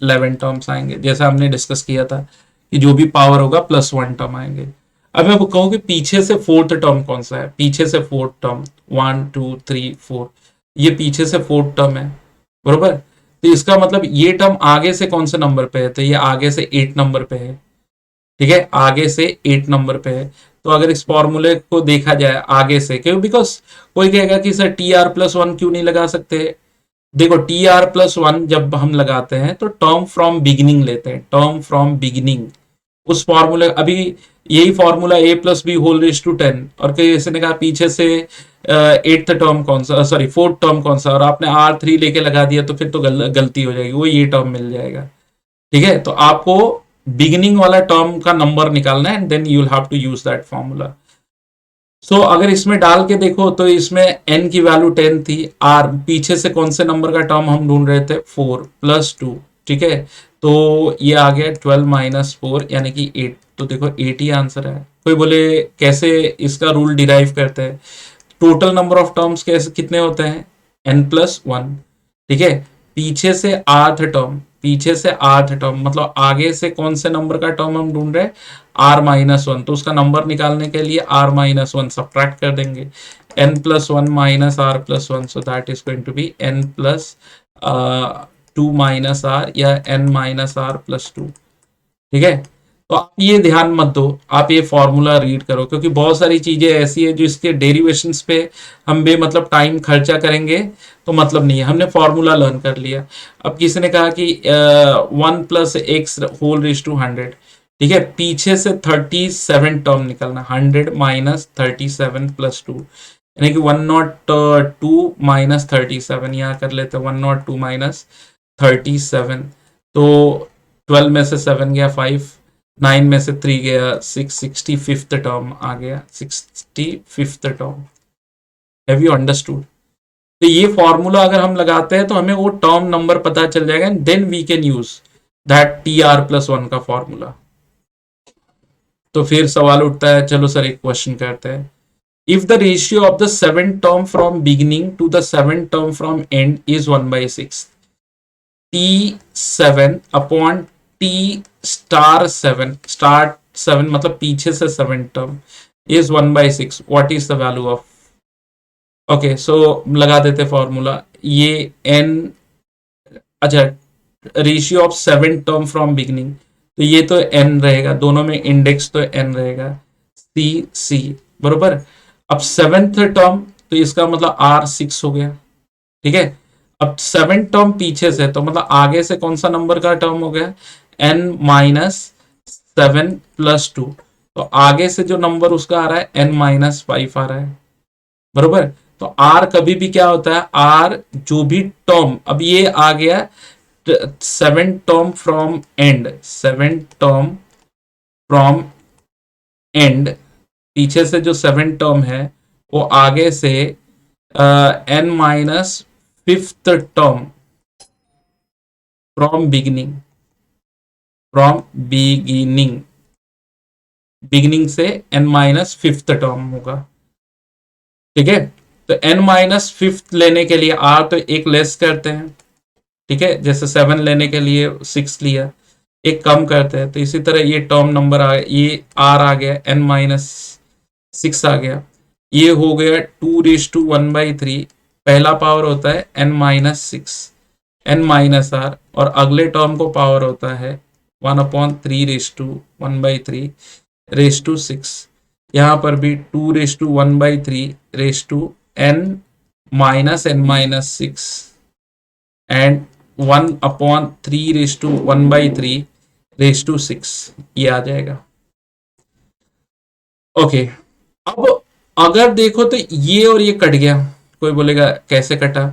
Speaker 1: 11 टर्म्स आएंगे, जैसा हमने डिस्कस किया था कि जो भी पावर होगा +1 टर्म आएंगे। अब मैं कहूँ कि पीछे से फोर्थ टर्म कौन सा है? पीछे से फोर्थ टर्म 1 2 3 4, ये पीछे से फोर्थ टर्म है, बरोबर। तो इसका मतलब ये टर्म आगे से कौन से नंबर पे है? तो ये आगे से 8 नंबर पे है, ठीक है, आगे से 8 नंबर पे है। तो अगर इस फॉर्मूले को देखा जाए आगे से, क्यों? बिकॉज कोई कहेगा कि सर TR+1 क्यों नहीं लगा सकते? देखो TR+1 जब हम लगाते हैं तो टर्म फ्रॉम बिगिनिंग लेते हैं, टर्म फ्रॉम बिगिनिंग। उस फॉर्मूले, अभी यही formula a plus B whole raise to 10, और किसी ने कहा पीछे से 8th टर्म कौन सा, सॉरी 4th टर्म कौन सा, और आपने R3 लेके लगा दिया, तो फिर तो गलती हो जाएगी, वो ये टर्म मिल जाएगा, ठीक है। तो आपको बिगिनिंग वाला टर्म का नंबर निकालना है, and then you will have to use that formula. So अगर इसमें डाल के देखो तो इसमें n की वैल्यू 10 थी, r पीछे से कौन से नंबर का टर्म हम ढूंढ रहे थे? 4 प्लस 2, ठीक है। तो ये आ गया 12 माइनस 4 यानी कि 8, तो देखो 8 ही आंसर है। कोई बोले कैसे इसका रूल डिराइव करते हैं? टोटल नंबर ऑफ टर्म्स कैसे कितने होते हैं? n+1, ठीक है। पीछे से आठ टर्म, पीछे से आठ टर्म मतलब आगे से कौन से नंबर का टर्म हम ढूंढ रहे हैं? r-1, तो उसका नंबर निकालने के लिए r-1 सब्ट्रैक्ट कर देंगे, n+1 minus r+1, so that is going to be n+2 minus r या n माइनस r+2, ठीक है। तो आप ये ध्यान मत दो, आप ये फॉर्मूला रीड करो, क्योंकि बहुत सारी चीजें ऐसी है जो इसके डेरिवेशंस पे हम बेमतलब टाइम खर्चा करेंगे तो मतलब नहीं है। हमने फॉर्मूला लर्न कर लिया। अब किसी ने कहा कि 1 plus x whole raise to 100, ठीक है, पीछे से 37 टर्म निकलना, 100 माइनस 37 प्लस 2, यानी कि 102 माइनस 37, यहाँ कर लेते हैं 102 माइनस 37, तो 12 में से 7 गया 5, 9 में से 3 गया 6, 65th टर्म आ गया, 65th term. Have you understood? तो ये फॉर्मूला अगर हम लगाते हैं तो हमें वो टर्म नंबर पता चल जाएगा, and then we can use that TR+1 का फॉर्मूला। तो फिर सवाल उठता है, चलो सर एक क्वेश्चन करते हैं। If the ratio of the 7 term from beginning to the 7 term from end is 1/6, T7 upon T*7, start 7 मतलब पीछे से 7 term is 1/6, what is the value of? Okay, so लगा देते फॉर्मूला, ये n, अच्छा ratio of 7 term from beginning, तो ये तो n रहेगा, दोनों में इंडेक्स तो n रहेगा, C बरोबर। अब 7th टर्म, तो इसका मतलब R6 हो गया, ठीक है। अब 7 टर्म पीछे से, तो मतलब आगे से कौन सा नंबर का टर्म हो गया? n माइनस 7 प्लस 2, तो आगे से जो नंबर उसका आ रहा है n-5 आ रहा है, बरोबर। तो आर कभी भी क्या होता है, आर जो भी टर्म, अब ये आ गया 7 term from end, 7 term from end, पीछे से जो 7 टर्म है वो आगे से n minus fifth term from beginning, from beginning, beginning से एन माइनस फिफ्थ टर्म होगा। ठीक है, तो एन माइनस फिफ्थ लेने के लिए आर तो एक लेस करते हैं, ठीक है, जैसे 7 लेने के लिए 6 लिया, एक कम करते हैं, तो इसी तरह ये टर्म नंबर आ गया, ये आर आ गया, एन माइनस 6 आ गया, ये हो गया 2/1/3, पहला पावर होता है n minus 6 n minus r, और अगले टर्म को पावर होता है 1/3/1/3 रेस टू 6, यहाँ पर भी 2/1/3 एंड 1/3/1/3 ये आ जाएगा। ओके, अब अगर देखो तो ये और ये कट गया, कोई बोलेगा कैसे कटा,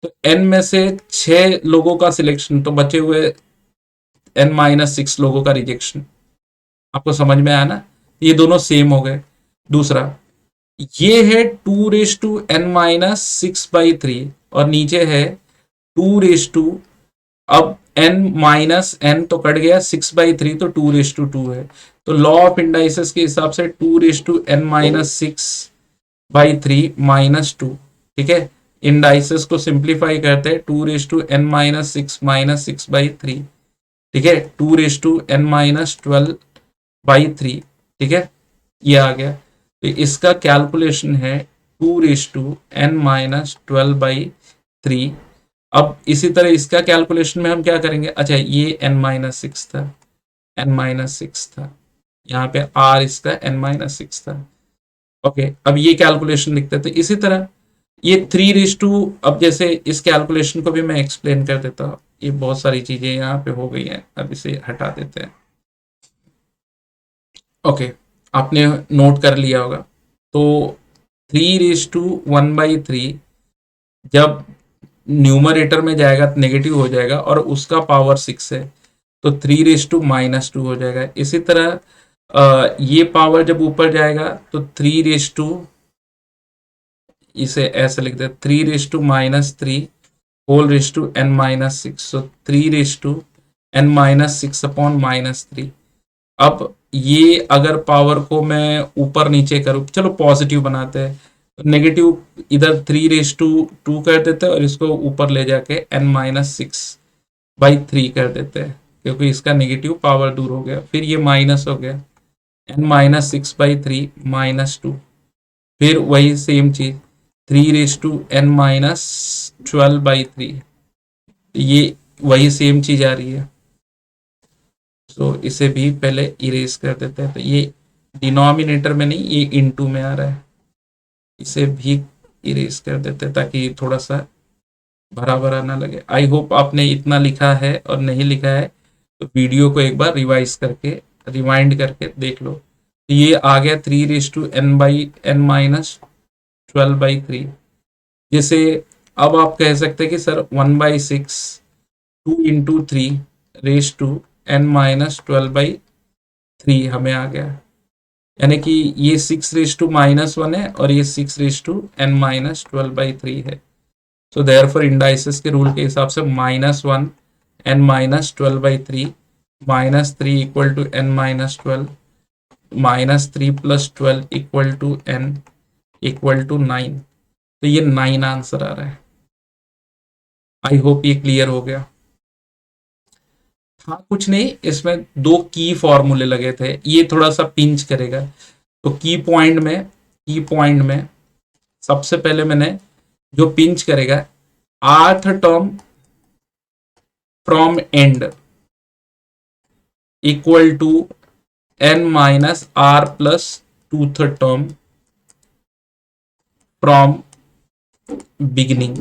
Speaker 1: तो n में से 6 लोगों का सिलेक्शन, तो बचे हुए n-6 लोगों का रिजेक्शन। आपको समझ में आया ना, ये दोनों सेम हो गए। दूसरा ये है 2/n-6/3 और नीचे है 2, अब n-n तो कट गया, 6/3 तो 2/2 है, तो लॉ ऑफ इंडाइसेस के हिसाब से 2/n-6/3 ठीक है, इंडाइसेस को सिंप्लीफाई करते हैं, 2/n-6 - 6/3, ठीक है, 2/n-12/3, ठीक है, ये आ गया। तो इसका कैलकुलेशन है 2/n-12/3। अब इसी तरह इसका कैलकुलेशन में हम क्या करेंगे, अच्छा ये n-6 था, n-6 था, यहाँ पे r इसका n-6 था। ओके, अब ये कैलकुलेशन लिखते थे, इसी तरह ये 3/, अब जैसे इस कैलकुलेशन को भी मैं एक्सप्लेन कर देता हूँ, ये बहुत सारी चीजें यहाँ पे हो गई हैं, अब इसे हटा देते हैं। ओके, आपने नोट कर लिया होगा, तो 3/1/3 जब न्यूमरेटर में जाएगा तो नेगेटिव हो जाएगा और उसका पावर 6 है, तो 3/-2 हो जाएगा। इसी तरह ये पावर जब ऊपर जाएगा तो 3/, इसे ऐसे लिख दे 3/-3 होल/n-6, सो 3/n-6/-3। अब ये अगर पावर को मैं ऊपर नीचे करूँ, चलो पॉजिटिव बनाते हैं, नेगेटिव इधर 3/2 कर देते हैं और इसको ऊपर ले जाके n-6/3 कर देते हैं, क्योंकि इसका नेगेटिव पावर दूर हो गया, फिर ये माइनस हो गया n-6/3 -2, फिर वही सेम चीज 3/n-12/3, ये वही सेम चीज आ रही है। तो इसे भी पहले इरेज कर देते हैं, तो ये डिनोमिनेटर में नहीं, ये इनटू में आ रहा है, इसे भी इरेज कर देते हैं ताकि थोड़ा सा भरा भरा ना लगे। आई होप आपने इतना लिखा है, और नहीं लिखा है तो वीडियो को एक बार रिवाइज करके रिवाइंड करके देख लो। तो ये आ गया 3/n-12/3। जैसे अब आप कह सकते हैं कि सर 1/6 2 × 3 हमें आ गया, यानी कि ये 6/-1 है और ये 6/n-12/3 है। सो देयरफॉर इंडाइसेस के रूल के हिसाब से -1 n-12/3 -3 = n-12 -3 + 12 = n = 9। तो ये 9 आंसर आ रहा है। आई होप ये क्लियर हो गया। हाँ, कुछ नहीं, इसमें 2 की फॉर्मूले लगे थे, ये थोड़ा सा पिंच करेगा। तो की पॉइंट में सबसे पहले मैंने जो पिंच करेगा, 8th term from end equal to n-r + 2th term from beginning.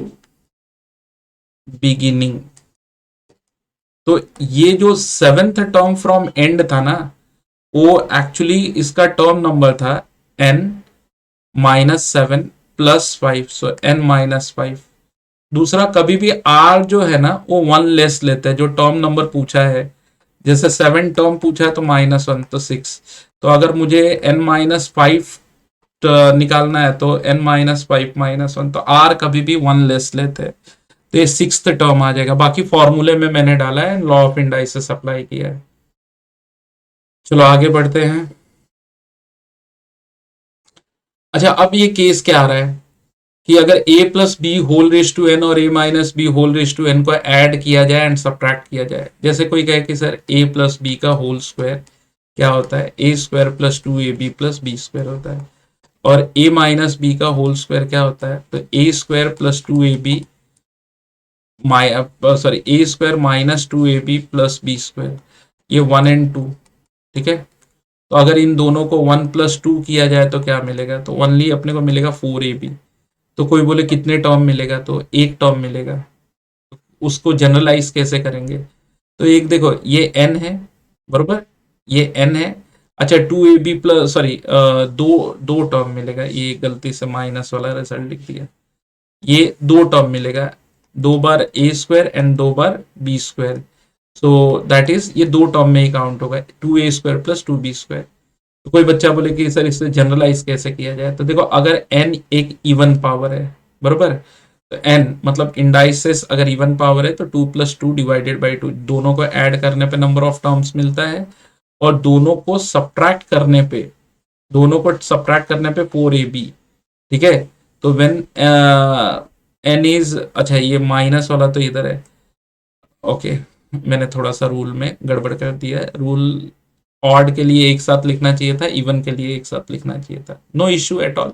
Speaker 1: तो ये जो 7th टर्म फ्रॉम एंड था ना, वो एक्चुअली इसका टर्म नंबर था n-7 +5, सो n-5। दूसरा, कभी भी r जो है ना वो 1 लेस लेते हैं जो टर्म नंबर पूछा है। जैसे 7 टर्म पूछा है तो -1, तो 6। तो अगर मुझे n-5 निकालना है तो n-5 -1, तो r कभी भी 1 लेस लेते हैं, तो ये 6th टर्म आ जाएगा। बाकी फॉर्मूले में मैंने डाला है, लॉ ऑफ इंडाइसिस अप्लाई किया है। चलो आगे बढ़ते हैं। अच्छा, अब ये केस क्या आ रहा है कि अगर a plus B whole raise to n और a minus B whole raise to n को ऐड किया जाए एंड सब्ट्रैक्ट किया जाए। जैसे कोई कहे कि सर a प्लस बी का होल स्क्वायर क्या होता है, a square plus 2ab plus B square होता है, और a माइनस बी का होल स्क्वायर क्या होता है, तो a square plus 2ab sorry a square minus 2ab plus B square, ये 1 एंड 2। ठीक है, तो अगर इन दोनों को 1 प्लस 2 किया जाए तो क्या मिलेगा, तो ओनली अपने को मिलेगा 4ab। तो कोई बोले कितने टर्म मिलेगा, तो एक टर्म मिलेगा। उसको जनरलाइज कैसे करेंगे, तो एक देखो ये n है, बरोबर, ये n है। अच्छा, 2ab प्लस सॉरी दो दो टर्म मिलेगा, ये गलती से माइनस वाला रिजल्ट लिख दिया। ये दो टर्म मिलेगा, 2 बार a square and 2 bar b square, so that is ये दो टर्म में ही काउंट होगा, 2a square plus 2b square. तो कोई बच्चा बोले कि सर इससे जनरलाइज कैसे किया जाए, तो देखो अगर n एक इवन पावर है, बरोबर, तो n मतलब इंडाइसिस अगर इवन पावर है तो 2 + 2 डिवाइडेड बाई 2, दोनों को ऐड करने पे नंबर ऑफ टर्म्स मिलता है, और दोनों को सब्ट्रैक्ट करने पे 4ab। ठीक है, तो व्हेन n इज, अच्छा ये माइनस वाला तो इधर है, ओके, मैंने थोड़ा सा रूल में गड़बड़ कर दिया है। रूल ऑड के लिए एक साथ लिखना चाहिए था, इवन के लिए एक साथ लिखना चाहिए था, नो इश्यू एट ऑल।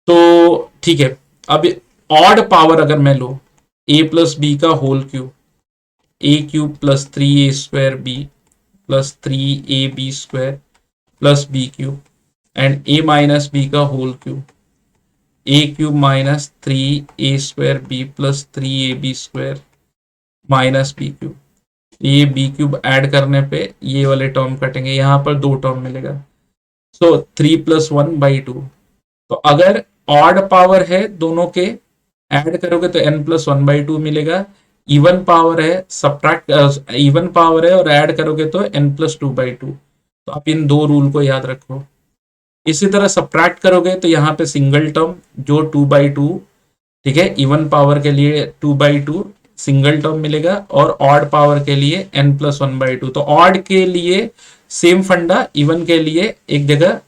Speaker 1: तो ठीक है, अब ऑड पावर अगर मैं लो, a प्लस बी का whole cube, a cube plus 3a square b plus 3ab square plus b cube, and a minus B का whole cube, a cube minus 3a square b plus 3ab square minus b cube. ये B cube add करने पे ये वाले term कटेंगे, यहां पर दो टर्म मिलेगा, सो 3+1/2। तो अगर ऑड पावर है दोनों के ऐड करोगे तो n+1/2 मिलेगा, इवन पावर है सब्ट्रैक्ट इवन पावर है और ऐड करोगे तो n+2/2। तो आप इन दो रूल को याद रखो। इसी तरह सब्ट्रैक्ट करोगे तो यहाँ पे सिंगल टर्म जो 2/2, ठीक है, इवन पावर के लिए 2/2 सिंगल टर्म मिलेगा, और ऑड पावर के लिए n+1/2। तो ऑड के लिए सेम फंडा, इवन के लिए एक जगह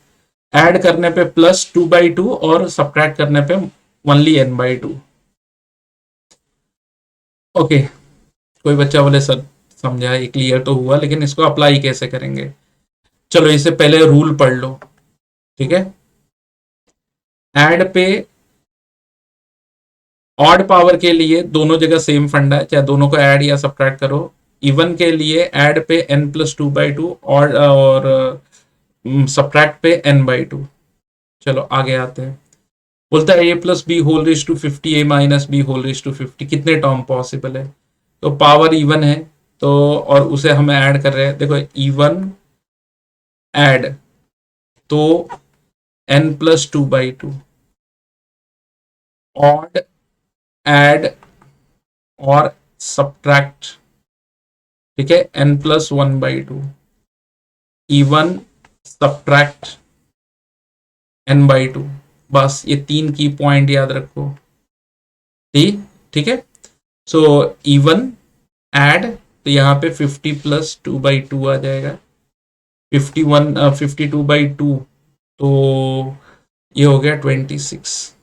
Speaker 1: ऐड करने पे +2/2 और सब्ट्रैक्ट करने पे ओनली n/2। ओके, कोई बच्चा बोले सर समझा, ये क्लियर तो हुआ, लेकिन इसको अप्लाई कैसे करेंगे। चलो इससे पहले रूल पढ़ लो। ठीक है, ऐड पे ऑड पावर के लिए दोनों जगह सेम फंडा है, चाहे दोनों को ऐड या सब्ट्रैक्ट करो। इवन के लिए ऐड पे n+2/2 और सब्ट्रैक्ट पे n/2। चलो आगे आते हैं। बोलता है a plus B whole raise to 50, a minus B whole raise to 50, कितने टर्म पॉसिबल है, तो पावर इवन है, तो और उसे हम ऐड कर रहे हैं। देखो इवन ऐड तो n+2/2, ऑड ऐड और सब्ट्रैक्ट, ठीक है, n+1/2, इवन सब्ट्रैक्ट n/2। बस ये 3 की पॉइंट याद रखो। ठीक ठीक है, सो इवन ऐड, तो यहाँ पे 50 + 2/2 आ जाएगा, 52/2, तो ये हो गया 26।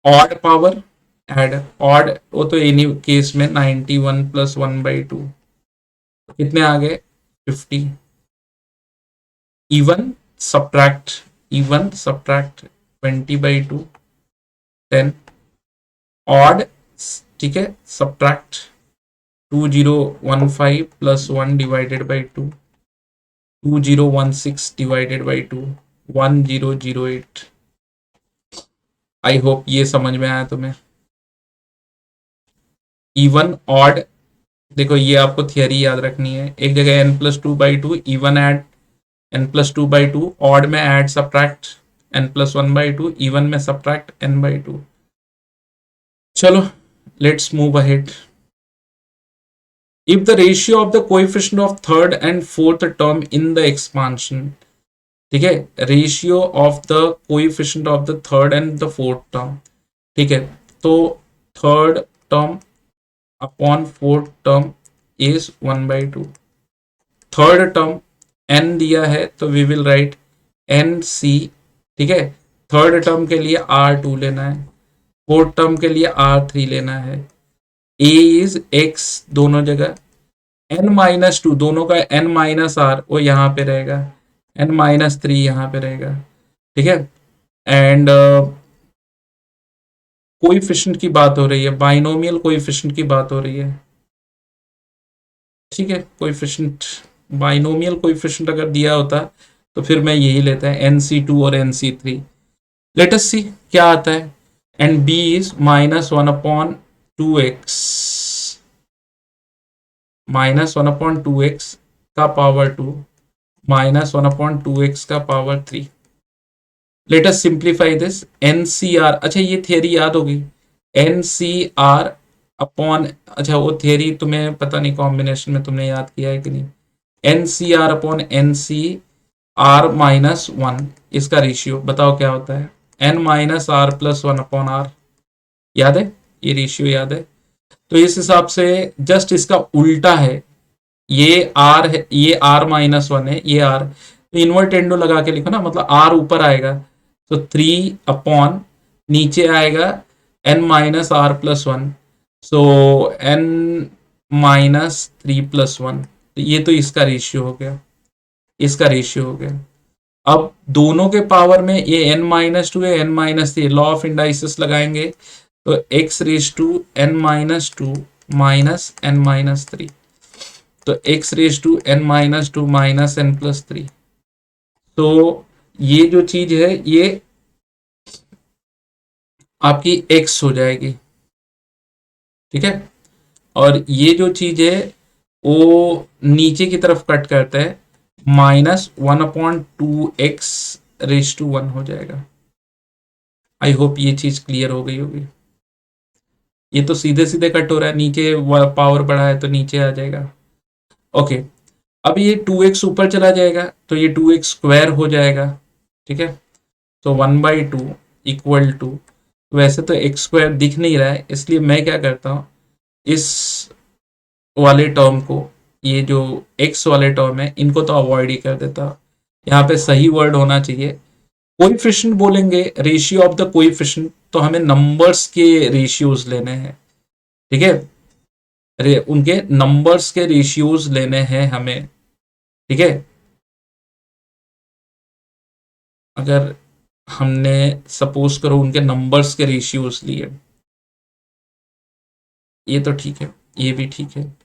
Speaker 1: ऑड पावर ऐड, ऑड वो तो एनी केस में 91 + 1/2, कितने आ गए 50। Even subtract 20/2 10। ऑड, ठीक है, subtract 2015 + 1 divided by 2, 2016 divided by 2, 1008। I hope ये समझ में आया तुम्हें। इवन ऑड, देखो ये आपको थियरी याद रखनी है, एक जगह n+2/2 even add, n+2/2 odd में add subtract n plus 1/2, even में सब्ट्रैक्ट n/2। चलो let's move ahead. If the ratio of the coefficient of third and fourth term in the expansion, ठीक है, ratio of the coefficient of the third and the fourth term, ठीक है, तो third term upon fourth term is 1/2। Third term n दिया है तो we will write nc, ठीक है, थर्ड टर्म के लिए r2 लेना है, फोर्थ टर्म के लिए r3 लेना है, a इज x दोनों जगह, n-2 दोनों का n माइनस r वो यहाँ पे रहेगा, n-3 यहाँ पे रहेगा, ठीक है। एंड कोएफिशिएंट की बात हो रही है, बाइनोमियल कोएफिशिएंट की बात हो रही है, ठीक है। कोएफिशिएंट, बाइनोमियल कोएफिशिएंट अगर दिया होता तो फिर मैं यही लेता है nc2 और nc3। लेट अस सी क्या आता है। And b is -1/2x, -1/2x का पावर 2 -1/2x का power 3। Let us simplify this. NCR, अच्छा ये थियरी याद होगी, एनसीआर अपॉन, अच्छा वो थियरी तुम्हें पता नहीं कॉम्बिनेशन में तुमने याद किया है कि नहीं, एनसीआर अपॉन NCR-1, इसका रेशियो बताओ क्या होता है, n-r+1/r, याद है, ये रेशियो याद है। तो इस हिसाब से जस्ट इसका उल्टा है, ये r है, ये r-1 है, ये r, तो इन्वर्टेंडो लगा के लिखो ना, मतलब r ऊपर आएगा तो 3 अपॉन नीचे आएगा n-r+1, सो n-3+1, तो ये तो इसका रेशियो हो गया, इसका रेशियो हो गया। अब दोनों के पावर में ये n-2 है, n-3, लॉ ऑफ इंडाइसिस लगाएंगे तो x⁻n-2 माइनस n-3, तो x⁻n-2 माइनस n+3, तो ये जो चीज है ये आपकी x हो जाएगी, ठीक है। और ये जो चीज है वो नीचे की तरफ कट करता है, -1/2x⁻1 हो जाएगा। आई होप ये चीज क्लियर हो गई होगी। ये तो सीधे सीधे कट हो रहा है, नीचे पावर बढ़ा है तो नीचे आ जाएगा। ओके, अब ये 2x ऊपर चला जाएगा तो ये 2x स्क्वायर हो जाएगा, ठीक है। तो 1/2 इक्वल टू, वैसे तो x स्क्वायर दिख नहीं रहा है इसलिए मैं क्या करता हूँ, इस वाले टर्म को, ये जो x वाले टर्म है इनको तो अवॉइड ही कर देता हूँ। यहाँ पे सही वर्ड होना चाहिए, कोएफिशिएंट बोलेंगे, रेशियो ऑफ द कोएफिशिएंट, तो हमें नंबर्स के रेशियोज लेने हैं, ठीक है, उनके नंबर्स के रेशियोज लेने हैं हमें, ठीक है। अगर हमने सपोज करो उनके नंबर्स के रेशियोज लिए, ये तो ठीक है, ये भी ठीक है।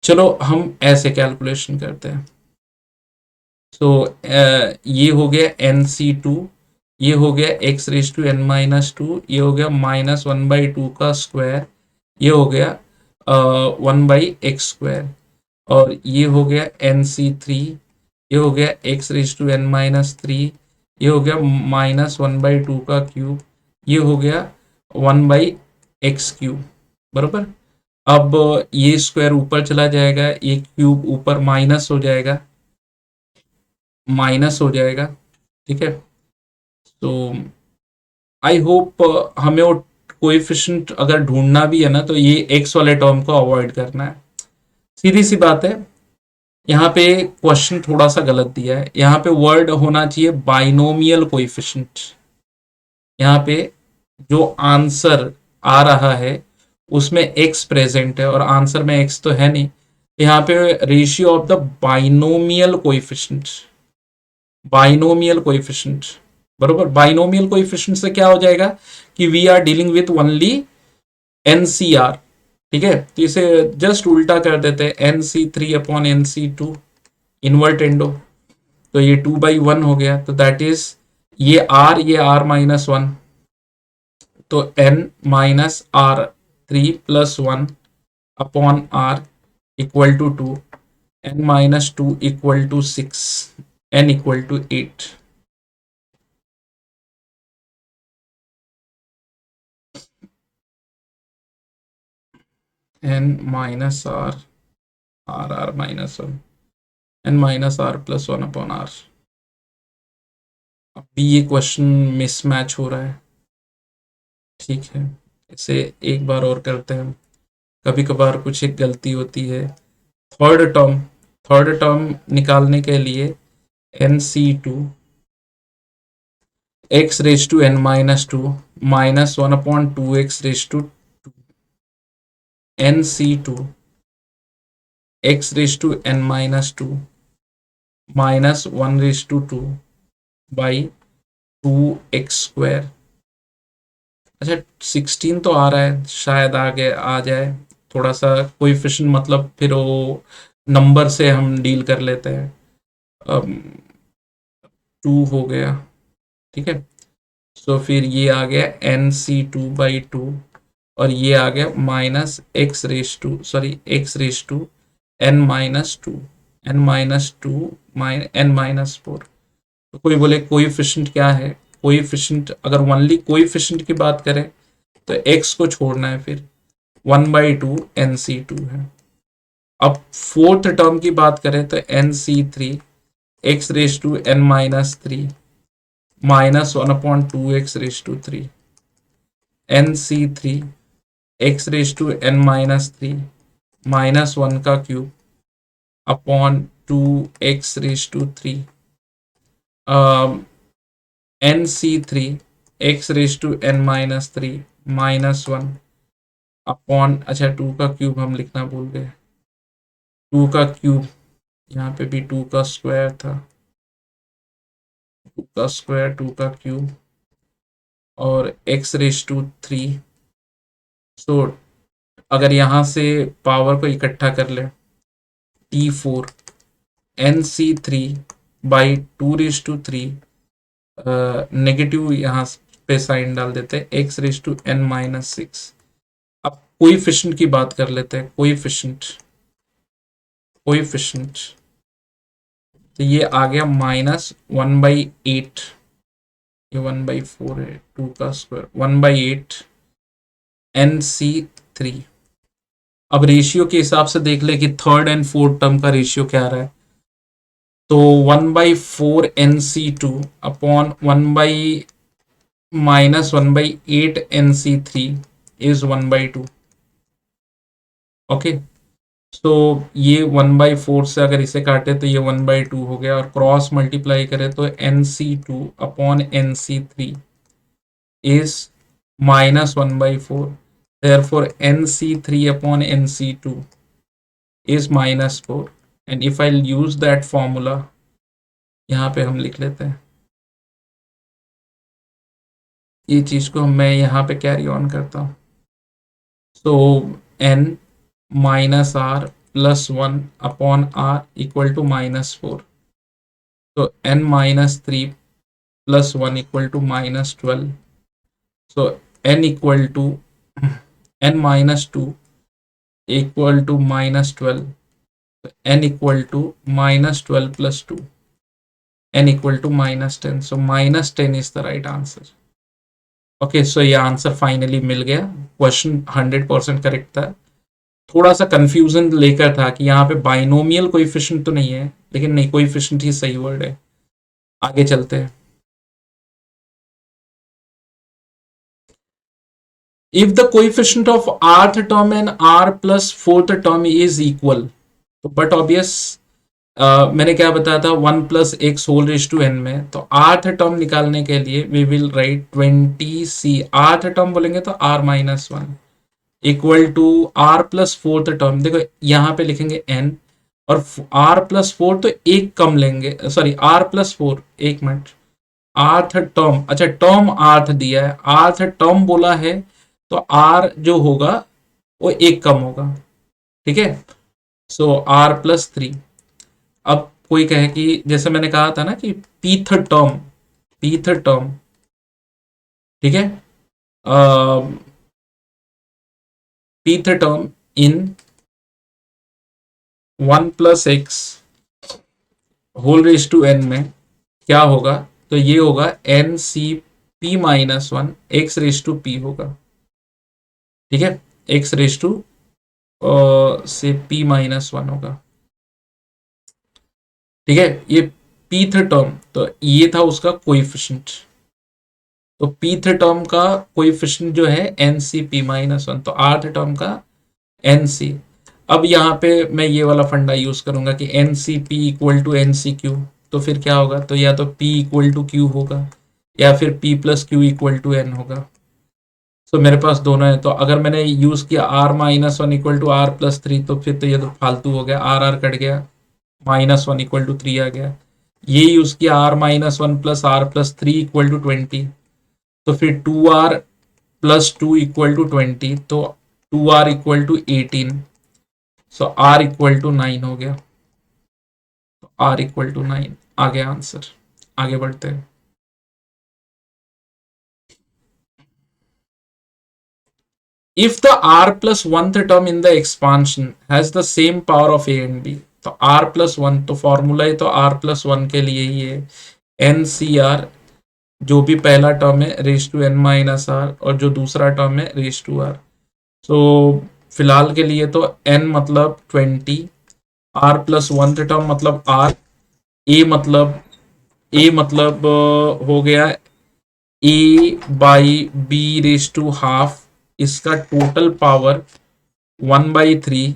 Speaker 1: चलो हम ऐसे कैलकुलेशन करते हैं। तो ये हो गया NC2, ये हो गया x⁻n-2, ये हो गया -1/2 का स्क्वायर, ये हो गया 1/x², और ये हो गया NC3, ये हो गया x⁻n-3, ये हो गया -1/2 का क्यूब, ये हो गया 1/x³ बरोबर। अब ये स्क्वायर ऊपर चला जाएगा, ये क्यूब ऊपर माइनस हो जाएगा, माइनस हो जाएगा, ठीक है। तो आई होप हमें वो कोएफिशिएंट अगर ढूंढना भी है ना तो ये एक्स वाले टर्म को अवॉइड करना है, सीधी सी बात है। यहाँ पे क्वेश्चन थोड़ा सा गलत दिया है, यहाँ पे वर्ड होना चाहिए बाइनोमियल कोएफिशिएंट। यहाँ पे जो आंसर आ रहा है उसमें एक्स प्रेजेंट है और आंसर में एक्स तो है नहीं, यहाँ पे ratio of the binomial coefficient, binomial coefficient बरोबर। बाइनोमियल कोएफिशिएंट से क्या हो जाएगा कि we are dealing with only nCr, ठीक है, तो इसे जस्ट उल्टा कर देते हैं, NC3/NC2 इन्वर्टेंडो, तो ये 2/1 हो गया, तो दैट इज ये r-1, तो n-r3+1/r equal to 2, n-2 equal to 6, n equal to 8। N minus r, r r minus one, n minus are plus one upon r. अभी ये क्वेश्चन मिसमैच हो रहा है, ठीक है, इसे एक बार और करते हैं। कभी कभार कुछ एक गलती होती है। थर्ड टर्म, थर्ड टर्म निकालने के लिए n C two x raise to N minus two minus one upon two x raise to n C two x raise to N minus two minus one raise to two by two x square. अच्छा 16 तो आ रहा है, शायद आगे आ जाए। थोड़ा सा coefficient मतलब फिर वो नंबर से हम डील कर लेते हैं। अब 2 हो गया, ठीक है। सो फिर ये आ गया n C two by two, और ये आ गया minus x raise to, sorry x raise to N minus two, N minus two N minus four. तो कोई बोले कोएफिशिएंट क्या है, कोएफिशिएंट अगर ओनली कोएफिशिएंट की बात करें तो एक्स को छोड़ना है, फिर 1/2 एन सी टू है। अब फोर्थ टर्म की बात करें तो N C three X raise to N minus three minus one upon two X raise to three, N C three X raise to N minus three minus one का cube upon two X raise to three, N C three X raise to N minus three minus one upon, अच्छा two का cube हम लिखना भूल गए, to का cube, यहाँ पे भी टू का स्क्वायर था, टू का स्क्वायर टू का क्यूब और x raise to three. So अगर यहाँ से पावर को इकट्ठा कर ले, t four N C three by two raise to three, negative यहाँ पे साइन डाल देते हैं, x raise to N minus six. अब कोएफिशिएंट की बात कर लेते हैं, कोएफिशिएंट, कोएफिशिएंट तो ये आ गया माइनस वन बाई एट, ये वन बाई फोर है, टू का square one by eight N C three. अब रेशियो के हिसाब से देख ले कि थर्ड एंड फोर्थ टर्म का रेशियो क्या आ रहा है। तो one by four N C two upon one by minus one by eight N C three is one by two. Okay, so ये वन बाई फोर से अगर इसे काटे तो ये वन बाई टू हो गया, और क्रॉस मल्टीप्लाई करें तो N C two upon n C three is minus 1 by 4. Therefore, NC3 upon NC2 is minus 4. And if I'll use that formula, यहाँ पे हम लिख लेते हैं, ये चीज को मैं यहाँ पे कैरी ऑन करता हूँ। So n minus are plus one upon R equal to minus four. तो n minus three plus one equal to minus twelve. So n equal to n minus two equal to minus twelve, n equal to minus twelve plus two, n equal to minus ten. So minus ten is the right answer. Okay, so ये answer finally मिल गया। Question 100% correct था। थोड़ा सा confusion लेकर था कि यहाँ पे बाइनोमियल कोएफिशिएंट तो नहीं है, लेकिन नहीं, कोएफिशिएंट ही सही वर्ड है। आगे चलते हैं। If the coefficient of rth term and r plus fourth term is equal, तो बट ऑब्वियस मैंने क्या बताया था, one plus x whole raise to n में, तो आर्थ टर्म निकालने के लिए वी विल राइट 20c, आर्थ टर्म बोलेंगे तो r minus one equal to r plus fourth term, देखो यहाँ पे लिखेंगे n, और r प्लस फोर तो एक कम लेंगे, सॉरी r प्लस फोर, एक मिनट, आर्थ टर्म, अच्छा टर्म आर्थ दिया है, आर्थ टर्म बोला है तो r जो होगा वो एक कम होगा, ठीक है। सो r प्लस थ्री। अब कोई कहे कि जैसे मैंने कहा था ना कि पीथ टर्म, पीथ टर्म, ठीक है, pth term in one plus x whole raise to n में क्या होगा, तो ये होगा n c p minus one x raise to p होगा, ठीक है, एक्स रेज टू से p-1 होगा। ठीक है, ये pth टर्म, तो ये था उसका कोइफिशिएंट। तो pth टर्म का कोइफिशिएंट जो है nc p-1, तो rth टर्म का nc। अब यहाँ पे मैं ये वाला फंडा यूज करूंगा कि nCp इक्वल टू nCq। तो फिर क्या होगा, तो या तो p इक्वल टू q होगा या फिर p plus q equal to n होगा। तो मेरे पास दोनों है, तो अगर मैंने यूज किया r-1 इक्वल टू r+3, तो फिर तो ये तो फालतू हो गया, आर आर कट गया, -1 इक्वल टू 3 आ गया। ये यूज किया r-1 plus r+3 equal to 20, तो फिर 2r+2 इक्वल टू 20, तो 2r equal to 18। So r equal to 9 हो गया, तो r इक्वल टू 9 आ गया आंसर। आगे बढ़ते हैं। If the r plus 1th term in the expansion has the same power of a and b, तो r plus 1 तो फॉर्मूला ही तो r plus 1 के लिए ही है, एन सी आर, जो भी पहला टर्म है raise to N minus r, और जो दूसरा टर्म है रेस टू आर। तो फिलहाल के लिए तो n मतलब 20, r प्लस 1th टर्म मतलब r, a मतलब हो गया A by B raise to half, इसका टोटल पावर 1/3,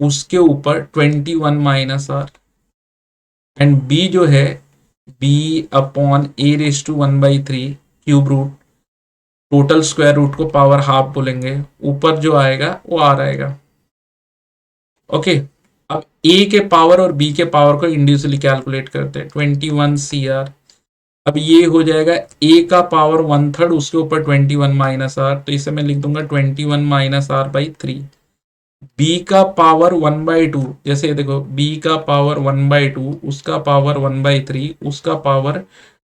Speaker 1: उसके ऊपर 21 - r, एंड b जो है b upon a raise to 1/3 cube root, total square root को पावर हाफ बोलेंगे, ऊपर जो आएगा वो r आएगा। ओके, अब a के पावर और b के पावर को इंडिविजुअली कैलकुलेट करते हैं। 21 CR, अब ये हो जाएगा a का पावर 1/3, उसके ऊपर 21 - r, तो इसे मैं लिख दूंगा 21 - r/3। b का पावर 1/2, जैसे ये देखो b का पावर 1/2, उसका पावर 1/3, उसका पावर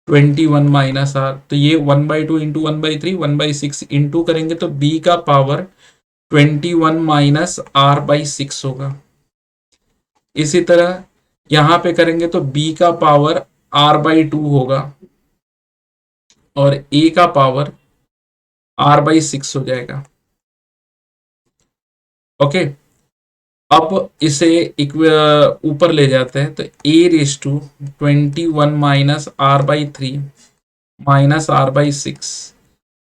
Speaker 1: 21 - r, तो ये 1/2 इंटू 1/3 1/6 इंटू करेंगे तो b का पावर 21 - r/6 होगा। इसी तरह यहां पे करेंगे तो b का पावर r/2 होगा और a का पावर r/6 हो जाएगा। ओके, अब इसे ऊपर ले जाते हैं, तो a raise to 21 - r/3 -r/6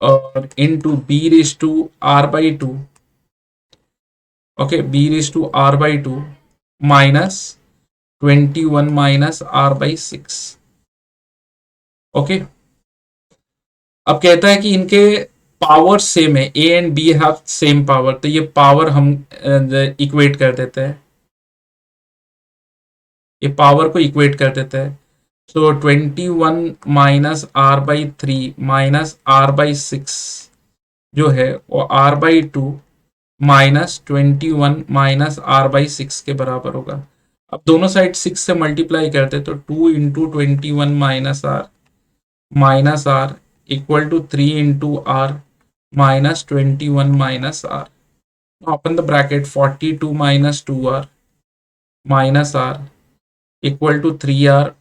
Speaker 1: और into b raise to r/2। Okay, b raise to r/2 -21 - r/6। Okay, अब कहता है कि इनके पावर सेम है, a and b have same power, तो ये पावर हम इक्वेट कर देते हैं, ये पावर को इक्वेट कर देते हैं। सो 21 - r/3 -r/6 जो है वो r/2 -21 -r/6 के बराबर होगा। अब दोनों साइड 6 से मल्टीप्लाई करते तो 2 into 21 -r equal to 3 into r -21 -r। Open the bracket, 42 - 2r -r equal to 3r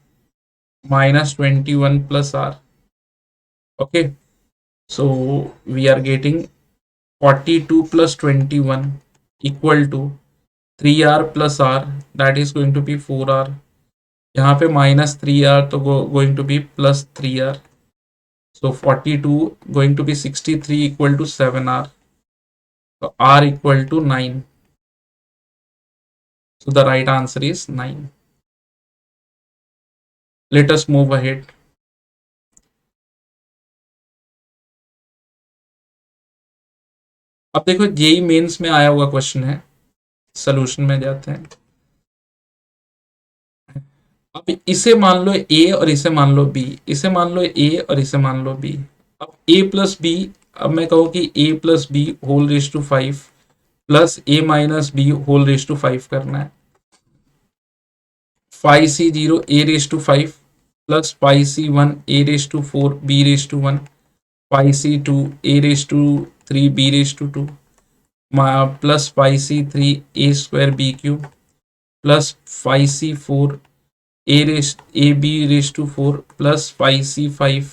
Speaker 1: -21 plus r। Okay, so we are getting 42 plus 21 equal to 3r plus r, that is going to be 4r। यहाँ पे -3r तो going to be +3r, so 42 going to be 63 equal to 7r, so r equal to 9, so the right answer is 9। Let us move ahead। अब देखो JEE mains में आया हुआ question है, solution में जाते हैं। अब इसे मान लो ए और इसे मान लो बी, इसे मान लो ए और इसे मान लो बी। अब ए प्लस बी, अब मैं कहूँ कि A plus B whole raise to 5 plus A minus B whole raise to 5 करना है। 5C0 A raise to 5 plus 5C1 A raise to 4 B raise to 1, 5C2 A raise to 3 B raise to 2 plus 5C3 A square B cube plus 5C4 A B raise to 4 plus 5C5,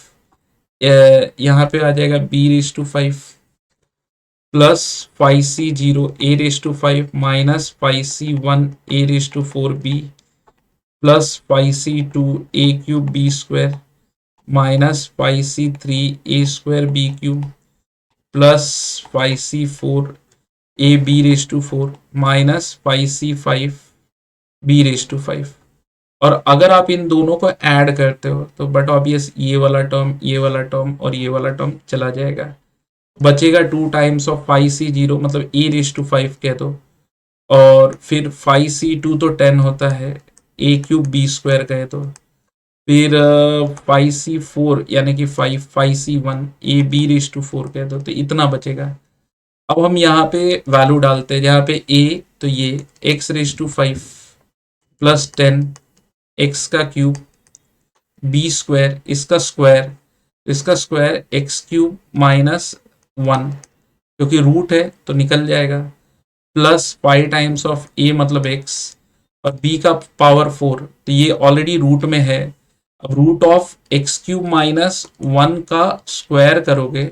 Speaker 1: यहाँ पे आ जाएगा B raise to 5। Plus 5c0 a raise to 5 minus 5c1 a raise to 4b plus 5c2 a cube b square minus 5c3 a square b cube plus 5c4 a b raise to 4 minus 5c5 b raise to 5। और अगर आप इन दोनों को add करते हो तो but obvious ये वाला टर्म, ये वाला टर्म और ये वाला टर्म चला जाएगा, बचेगा 2 टाइम्स ऑफ 5c0 मतलब ए रेज टू 5 कह दो, और फिर 5c2 तो 10 होता है, ए क्यूब बी स्क्वायर कहे तो, फिर 5c4 यानी कि 5c1 A B raise to 4 कह दो, तो इतना बचेगा। अब हम यहाँ पे वैल्यू डालते हैं, जहाँ पे ए तो ये x raise to 5 plus 10 x का क्यूब बी स्क्वायर इसका स्क्वायर एक्स क्यूब माइनस 1 क्योंकि रूट है तो निकल जाएगा, प्लस 5 टाइम्स ऑफ ए मतलब एक्स और बी का पावर 4, तो ये ऑलरेडी रूट में है। अब root of x cube minus 1 का स्क्वायर करोगे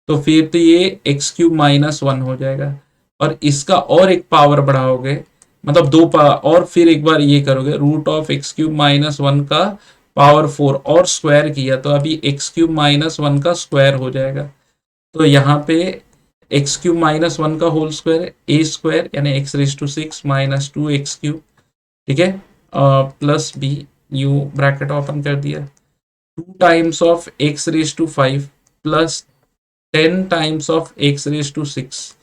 Speaker 1: तो फिर तो ये एक्स क्यूब माइनस 1 हो जाएगा, और इसका और एक पावर बढ़ाओगे मतलब दो पावर, और फिर एक बार ये करोगे root of x cube minus 1 का पावर 4 और स्क्वायर किया तो अभी एक्स क्यूब माइनस 1 का स्क्वायर हो जाएगा। तो यहाँ पे एक्स क्यूब माइनस 1 का होल स्क्वायर ए स्क्वायर यानी x raise to 6 minus 2x cube, ठीक है, plus b, you bracket open कर दिया, 2 times of x raise to 5 plus 10 times of x raise to 6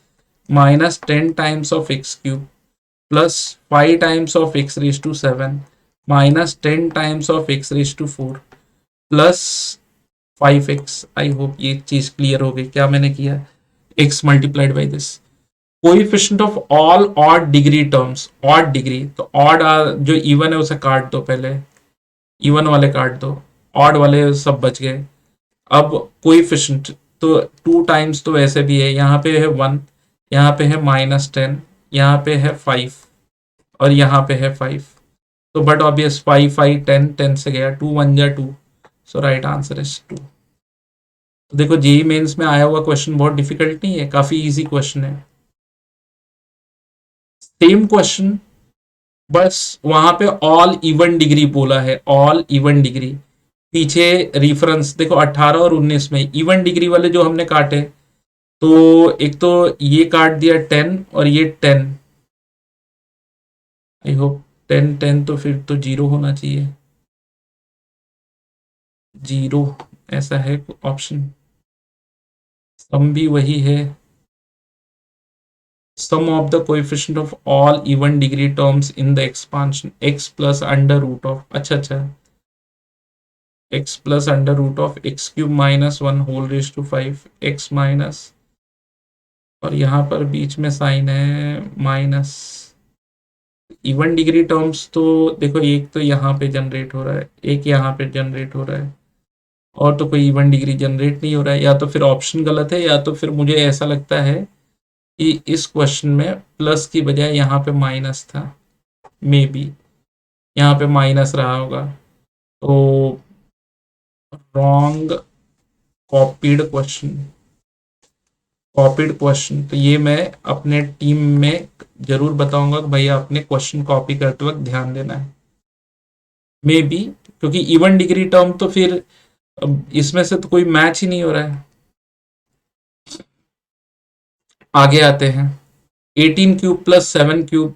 Speaker 1: minus 10 times of x cube plus 5 times of x raise to 7 minus 10 times of x raise to 4 plus 5x। I hope ये चीज clear हो गई क्या मैंने किया, x multiplied by this. Coefficient of all odd degree terms, odd degree तो odd जो even है उसे काट दो, पहले इवन वाले काट दो, ऑड वाले सब बच गए। अब कोएफिशिएंट तो 2 टाइम्स तो वैसे भी है, यहाँ पे है 1, यहाँ पे है -10, यहाँ पे है 5 और यहाँ पे है 5, तो बट ऑब्वियस 5 5 10 10 से गया, 2 1 जा 2, सो राइट आंसर इज 2। तो देखो जेई मेंस में आया हुआ क्वेश्चन बहुत डिफिकल्ट नहीं है, काफी इजी क्वेश्चन है। सेम क्वेश्चन, बस वहां पे ऑल इवन डिग्री बोला है, ऑल इवन डिग्री। पीछे रेफरेंस देखो 18 और 19 में इवन डिग्री वाले जो हमने काटे, तो एक तो ये काट दिया 10 और ये 10, आई होप 10 10 तो फिर तो 0 होना चाहिए, 0 ऐसा है ऑप्शन। सम भी वही है, sum of the coefficient of all even degree terms in the expansion x plus under root of, अच्छा x plus under root of x cube minus 1 whole raised to 5 x minus, और यहाँ पर बीच में sign है minus. Even degree terms तो देखो एक तो यहाँ पे जनरेट हो रहा है, एक यहाँ पे जनरेट हो रहा है, और तो कोई इवन डिग्री जनरेट नहीं हो रहा है, या तो फिर ऑप्शन गलत है या तो फिर मुझे ऐसा लगता है कि इस क्वेश्चन में प्लस की बजाय यहाँ पे माइनस था, मे बी यहाँ पे माइनस रहा होगा, तो wrong copied question, copied question. तो ये मैं अपने टीम में जरूर बताऊंगा कि भैया अपने क्वेश्चन कॉपी करते वक्त ध्यान देना है, मे बी, क्योंकि इवन डिग्री टर्म तो फिर इसमें से तो कोई मैच ही नहीं हो रहा है। आगे आते हैं, 18 क्यूब प्लस 7 क्यूब,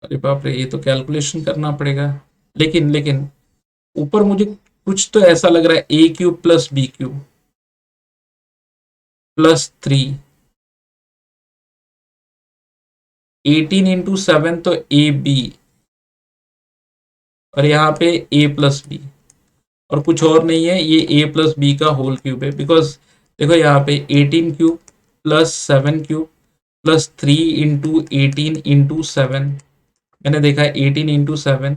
Speaker 1: अरे बाप रे ये तो कैलकुलेशन करना पड़ेगा, लेकिन ऊपर मुझे कुछ तो ऐसा लग रहा है A cube plus B cube plus 3, 18 into 7 तो ए बी, और यहाँ पे ए प्लस बी, और कुछ और नहीं है, ये ए प्लस बी का होल क्यूब है, बिकॉज देखो यहाँ पे 18 cube plus 7 cube plus 3 into 18 into 7, मैंने देखा 18 इंटू 7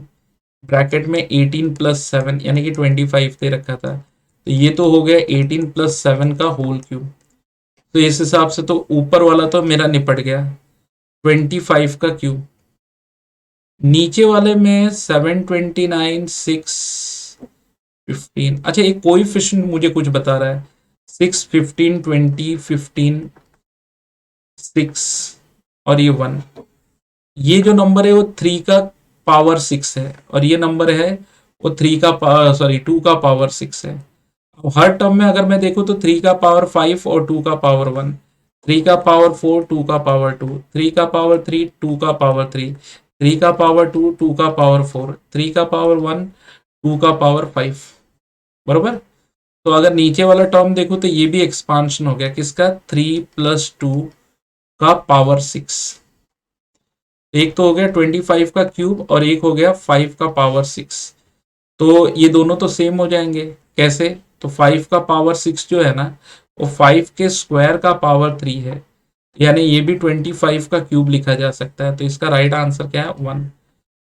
Speaker 1: ब्रैकेट में 18 प्लस 7 यानी कि 25 दे रखा था, तो ये तो हो गया 18 प्लस 7 का होल क्यूब, तो इस हिसाब से तो ऊपर वाला तो मेरा निपट गया 25 का क्यूब, नीचे वाले में 729 6 15, अच्छा एक कोएफिशिएंट मुझे कुछ बता रहा है 6 15 20 15 6 और ये 1। ये जो नंबर है वो 3 का पावर 6 है और ये नंबर है वो 3 का पावर, सॉरी 2 का पावर 6 है। अब हर टर्म में अगर मैं देखूं तो 3 का पावर 5 और 2 का पावर 1, 3 का पावर 4, 2 का पावर 2, 3 का पावर 3, 2 का पावर 3, 3 का पावर 2, 2 का पावर 4, 3 का पावर 1, 2 का पावर 5। बरोबर। तो अगर नीचे वाला टर्म देखो तो ये भी एक्सपांशन हो गया किसका, 3 + 2 का पावर 6। एक तो हो गया 25 का क्यूब और एक हो गया 5 का पावर 6। तो ये दोनों तो सेम हो जाएंगे। कैसे, तो 5 का पावर 6 जो है ना वो 5 के स्क्वायर का पावर 3 है, यानी ये भी 25 का क्यूब लिखा जा सकता है। तो इसका राइट आंसर क्या है, 1।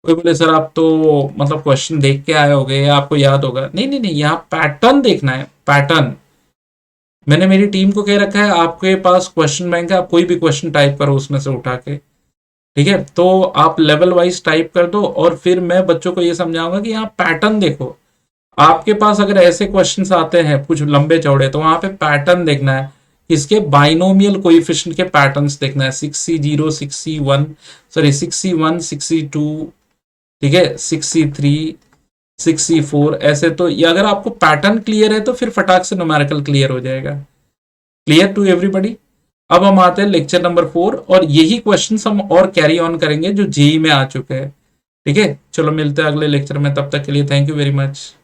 Speaker 1: कोई बोले सर आप तो मतलब क्वेश्चन देख के आए होगे या आपको याद होगा, नहीं नहीं नहीं, यहाँ पैटर्न देखना है, पैटर्न। मैंने मेरी टीम को कह रखा है आपके पास क्वेश्चन बैंक है, आप कोई भी क्वेश्चन टाइप करो उसमें से उठा के, ठीक है। तो आप लेवल वाइज टाइप कर दो और फिर मैं बच्चों को ये समझाऊंगा कि यहाँ पैटर्न देखो। आपके पास अगर ऐसे क्वेश्चंस आते हैं कुछ लंबे चौड़े तो वहां पे पैटर्न देखना है, इसके बाइनोमियल कोएफिशिएंट के पैटर्न्स देखना है, 6C0, 6C1, sorry 6C1, 6C2, ठीक है, 6C3, 6C4, ऐसे। तो ये अगर आपको पैटर्न क्लियर है तो फिर फटाक से न्यूमेरिकल क्लियर हो जाएगा। Clear to everybody. अब हम आते हैं लेक्चर नंबर 4 और यही क्वेश्चन हम और कैरी ऑन करेंगे जो जेई में आ चुके हैं। ठीक है, चलो मिलते हैं अगले लेक्चर में, तब तक के लिए थैंक यू वेरी मच।